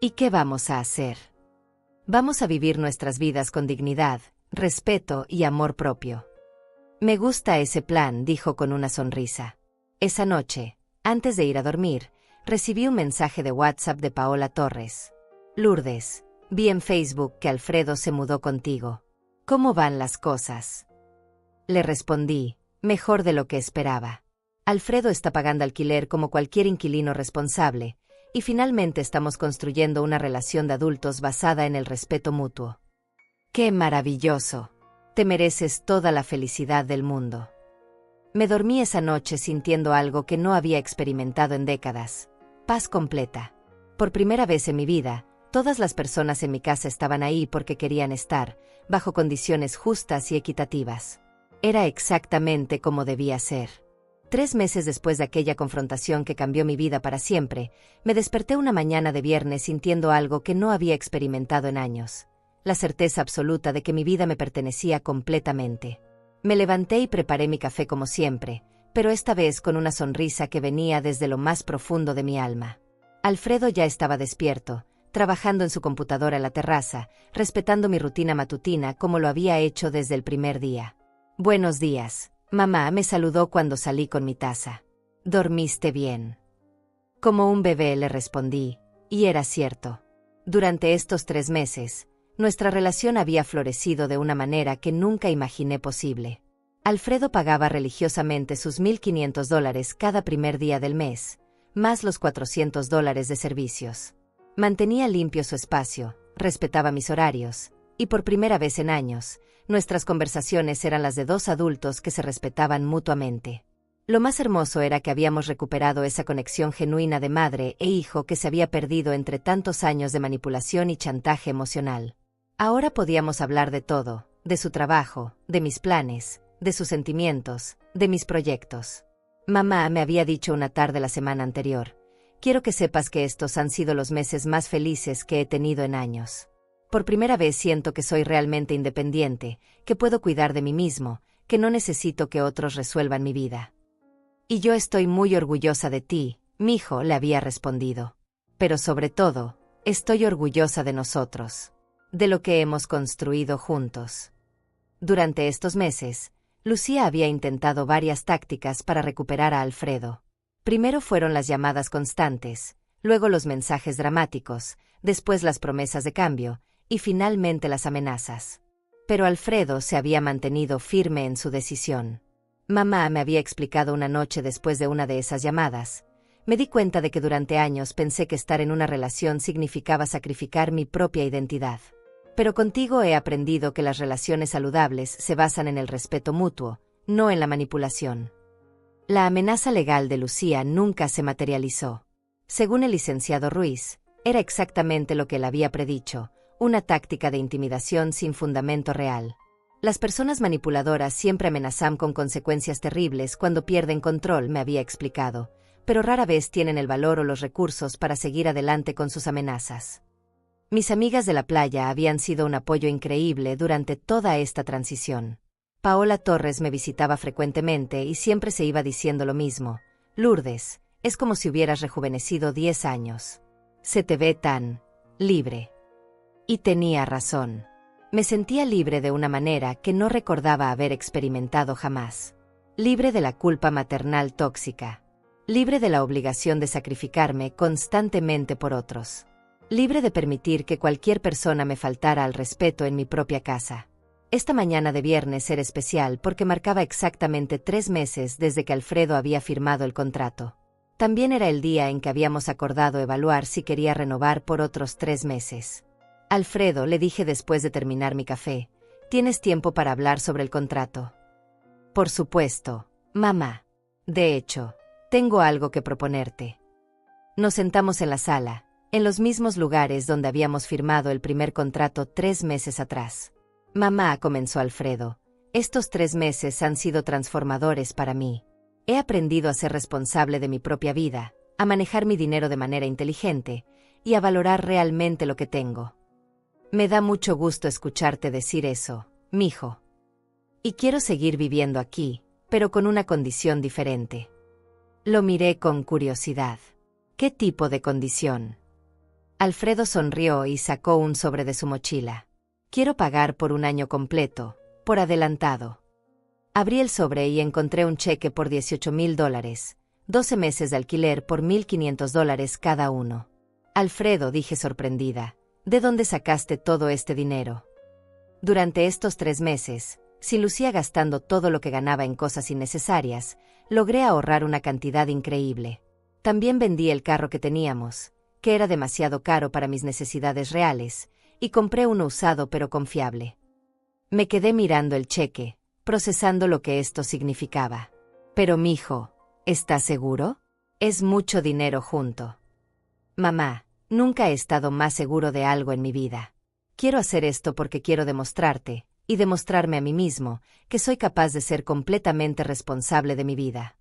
¿Y qué vamos a hacer? Vamos a vivir nuestras vidas con dignidad, respeto y amor propio. Me gusta ese plan, dijo con una sonrisa. Esa noche, antes de ir a dormir, recibí un mensaje de WhatsApp de Paola Torres. Lourdes, vi en Facebook que Alfredo se mudó contigo. ¿Cómo van las cosas? Le respondí, mejor de lo que esperaba. Alfredo está pagando alquiler como cualquier inquilino responsable, y finalmente estamos construyendo una relación de adultos basada en el respeto mutuo. ¡Qué maravilloso! Te mereces toda la felicidad del mundo. Me dormí esa noche sintiendo algo que no había experimentado en décadas. Paz completa. Por primera vez en mi vida, todas las personas en mi casa estaban ahí porque querían estar, bajo condiciones justas y equitativas. Era exactamente como debía ser. 3 meses después de aquella confrontación que cambió mi vida para siempre, me desperté una mañana de viernes sintiendo algo que no había experimentado en años. La certeza absoluta de que mi vida me pertenecía completamente. Me levanté y preparé mi café como siempre, pero esta vez con una sonrisa que venía desde lo más profundo de mi alma. Alfredo ya estaba despierto, trabajando en su computadora en la terraza, respetando mi rutina matutina como lo había hecho desde el primer día. Buenos días, Mamá me saludó cuando salí con mi taza. ¿Dormiste bien? Como un bebé le respondí, y era cierto. Durante estos 3 meses, nuestra relación había florecido de una manera que nunca imaginé posible. Alfredo pagaba religiosamente sus $1,500 cada primer día del mes, más los $400 de servicios. Mantenía limpio su espacio, respetaba mis horarios, y por primera vez en años, nuestras conversaciones eran las de 2 adultos que se respetaban mutuamente. Lo más hermoso era que habíamos recuperado esa conexión genuina de madre e hijo que se había perdido entre tantos años de manipulación y chantaje emocional. Ahora podíamos hablar de todo, de su trabajo, de mis planes, de sus sentimientos, de mis proyectos. Mamá me había dicho una tarde la semana anterior: quiero que sepas que estos han sido los meses más felices que he tenido en años. Por primera vez siento que soy realmente independiente, que puedo cuidar de mí mismo, que no necesito que otros resuelvan mi vida. Y yo estoy muy orgullosa de ti, mijo, le había respondido. Pero sobre todo, estoy orgullosa de nosotros, de lo que hemos construido juntos. Durante estos meses, Lucía había intentado varias tácticas para recuperar a Alfredo. Primero fueron las llamadas constantes, luego los mensajes dramáticos, después las promesas de cambio, y finalmente las amenazas. Pero Alfredo se había mantenido firme en su decisión. Mamá me había explicado una noche después de una de esas llamadas. Me di cuenta de que durante años pensé que estar en una relación significaba sacrificar mi propia identidad. Pero contigo he aprendido que las relaciones saludables se basan en el respeto mutuo, no en la manipulación. La amenaza legal de Lucía nunca se materializó. Según el licenciado Ruiz, era exactamente lo que él había predicho: una táctica de intimidación sin fundamento real. Las personas manipuladoras siempre amenazan con consecuencias terribles cuando pierden control, me había explicado, pero rara vez tienen el valor o los recursos para seguir adelante con sus amenazas. Mis amigas de la playa habían sido un apoyo increíble durante toda esta transición. Paola Torres me visitaba frecuentemente y siempre se iba diciendo lo mismo: Lourdes, es como si hubieras rejuvenecido 10 años. Se te ve tan libre. Y tenía razón. Me sentía libre de una manera que no recordaba haber experimentado jamás. Libre de la culpa maternal tóxica. Libre de la obligación de sacrificarme constantemente por otros. Libre de permitir que cualquier persona me faltara al respeto en mi propia casa. Esta mañana de viernes era especial porque marcaba exactamente 3 meses desde que Alfredo había firmado el contrato. También era el día en que habíamos acordado evaluar si quería renovar por otros 3 meses. Alfredo, le dije después de terminar mi café, ¿tienes tiempo para hablar sobre el contrato? Por supuesto, mamá. De hecho, tengo algo que proponerte. Nos sentamos en la sala, en los mismos lugares donde habíamos firmado el primer contrato 3 meses atrás. Mamá, comenzó Alfredo, estos 3 meses han sido transformadores para mí. He aprendido a ser responsable de mi propia vida, a manejar mi dinero de manera inteligente y a valorar realmente lo que tengo. Me da mucho gusto escucharte decir eso, mijo. Y quiero seguir viviendo aquí, pero con una condición diferente. Lo miré con curiosidad. ¿Qué tipo de condición? Alfredo sonrió y sacó un sobre de su mochila. Quiero pagar por un año completo, por adelantado. Abrí el sobre y encontré un cheque por $18,000, 12 meses de alquiler por $1,500 cada uno. Alfredo, dije sorprendida, ¿de dónde sacaste todo este dinero? Durante estos 3 meses, sin Lucía gastando todo lo que ganaba en cosas innecesarias, logré ahorrar una cantidad increíble. También vendí el carro que teníamos, que era demasiado caro para mis necesidades reales, y compré uno usado pero confiable. Me quedé mirando el cheque, procesando lo que esto significaba. Pero mijo, ¿estás seguro? Es mucho dinero junto. Mamá, nunca he estado más seguro de algo en mi vida. Quiero hacer esto porque quiero demostrarte, y demostrarme a mí mismo, que soy capaz de ser completamente responsable de mi vida.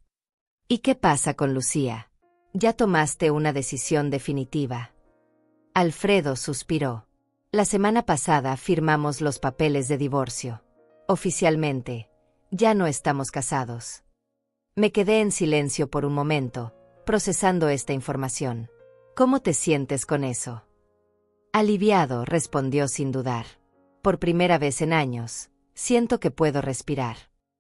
¿Y qué pasa con Lucía? ¿Ya tomaste una decisión definitiva? Alfredo suspiró. La semana pasada firmamos los papeles de divorcio. Oficialmente, ya no estamos casados. Me quedé en silencio por un momento, procesando esta información. ¿Cómo te sientes con eso? Aliviado, respondió sin dudar. Por primera vez en años, siento que puedo respirar.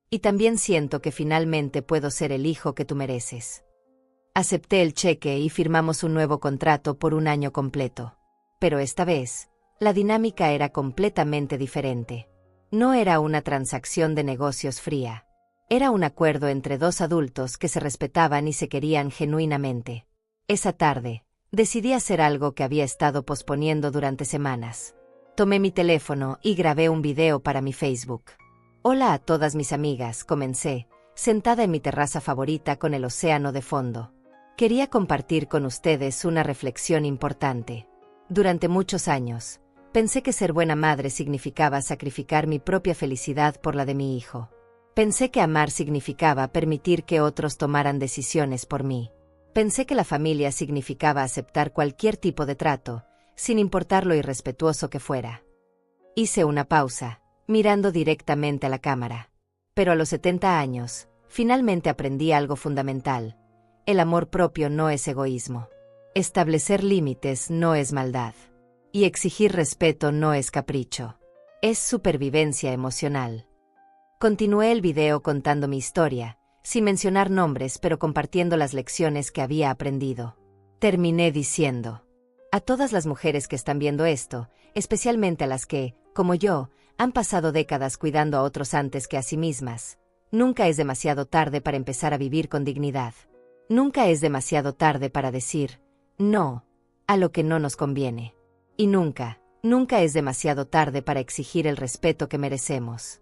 Y también siento que finalmente puedo ser el hijo que tú mereces. Acepté el cheque y firmamos un nuevo contrato por un año completo. Pero esta vez, la dinámica era completamente diferente. No era una transacción de negocios fría. Era un acuerdo entre dos adultos que se respetaban y se querían genuinamente. Esa tarde, decidí hacer algo que había estado posponiendo durante semanas. Tomé mi teléfono y grabé un video para mi Facebook. Hola a todas mis amigas, comencé, sentada en mi terraza favorita con el océano de fondo. Quería compartir con ustedes una reflexión importante. Durante muchos años, pensé que ser buena madre significaba sacrificar mi propia felicidad por la de mi hijo. Pensé que amar significaba permitir que otros tomaran decisiones por mí. Pensé que la familia significaba aceptar cualquier tipo de trato, sin importar lo irrespetuoso que fuera. Hice una pausa, mirando directamente a la cámara. Pero a los 70 años, finalmente aprendí algo fundamental. El amor propio no es egoísmo. Establecer límites no es maldad. Y exigir respeto no es capricho. Es supervivencia emocional. Continué el video contando mi historia, sin mencionar nombres pero compartiendo las lecciones que había aprendido. Terminé diciendo: a todas las mujeres que están viendo esto, especialmente a las que, como yo, han pasado décadas cuidando a otros antes que a sí mismas, nunca es demasiado tarde para empezar a vivir con dignidad. Nunca es demasiado tarde para decir no a lo que no nos conviene. Y nunca es demasiado tarde para exigir el respeto que merecemos.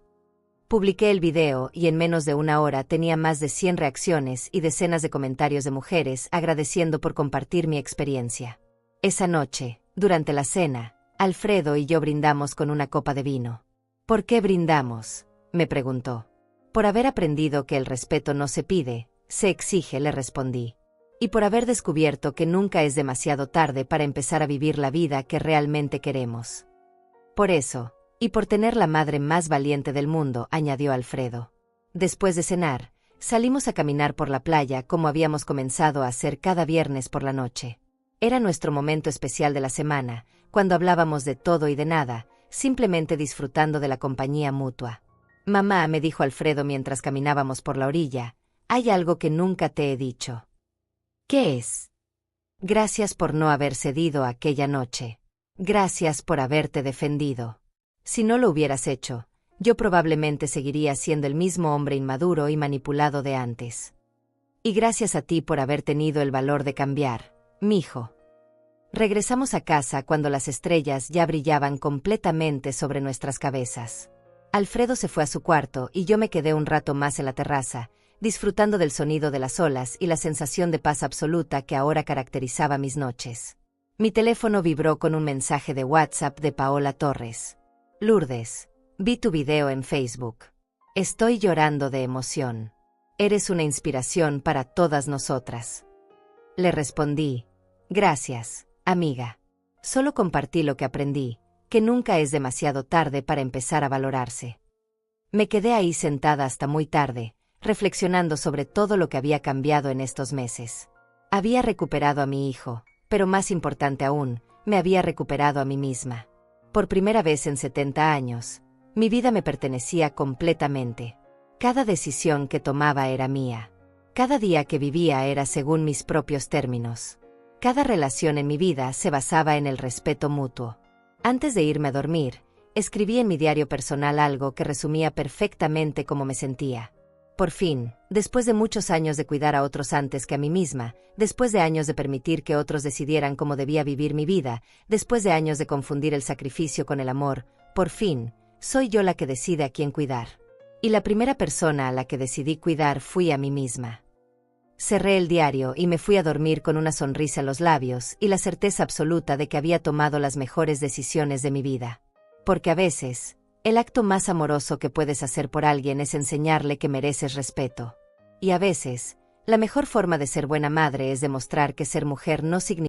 Publiqué el video y en menos de una hora tenía más de 100 reacciones y decenas de comentarios de mujeres agradeciendo por compartir mi experiencia. Esa noche, durante la cena, Alfredo y yo brindamos con una copa de vino. ¿Por qué brindamos?, me preguntó. Por haber aprendido que el respeto no se pide, se exige, le respondí. Y por haber descubierto que nunca es demasiado tarde para empezar a vivir la vida que realmente queremos. Por eso, y por tener la madre más valiente del mundo, añadió Alfredo. Después de cenar, salimos a caminar por la playa como habíamos comenzado a hacer cada viernes por la noche. Era nuestro momento especial de la semana, cuando hablábamos de todo y de nada, simplemente disfrutando de la compañía mutua. Mamá, me dijo Alfredo mientras caminábamos por la orilla, hay algo que nunca te he dicho. ¿Qué es? Gracias por no haber cedido aquella noche. Gracias por haberte defendido. Si no lo hubieras hecho, yo probablemente seguiría siendo el mismo hombre inmaduro y manipulado de antes. Y gracias a ti por haber tenido el valor de cambiar, mijo. Regresamos a casa cuando las estrellas ya brillaban completamente sobre nuestras cabezas. Alfredo se fue a su cuarto y yo me quedé un rato más en la terraza, disfrutando del sonido de las olas y la sensación de paz absoluta que ahora caracterizaba mis noches. Mi teléfono vibró con un mensaje de WhatsApp de Paola Torres. Lourdes, vi tu video en Facebook. Estoy llorando de emoción. Eres una inspiración para todas nosotras. Le respondí: gracias, amiga. Solo compartí lo que aprendí, que nunca es demasiado tarde para empezar a valorarse. Me quedé ahí sentada hasta muy tarde, reflexionando sobre todo lo que había cambiado en estos meses. Había recuperado a mi hijo, pero más importante aún, me había recuperado a mí misma. Por primera vez en 70 años, mi vida me pertenecía completamente. Cada decisión que tomaba era mía. Cada día que vivía era según mis propios términos. Cada relación en mi vida se basaba en el respeto mutuo. Antes de irme a dormir, escribí en mi diario personal algo que resumía perfectamente cómo me sentía. Por fin, después de muchos años de cuidar a otros antes que a mí misma, después de años de permitir que otros decidieran cómo debía vivir mi vida, después de años de confundir el sacrificio con el amor, por fin, soy yo la que decide a quién cuidar. Y la primera persona a la que decidí cuidar fui a mí misma. Cerré el diario y me fui a dormir con una sonrisa en los labios y la certeza absoluta de que había tomado las mejores decisiones de mi vida. Porque a veces, el acto más amoroso que puedes hacer por alguien es enseñarle que mereces respeto. Y a veces, la mejor forma de ser buena madre es demostrar que ser mujer no significa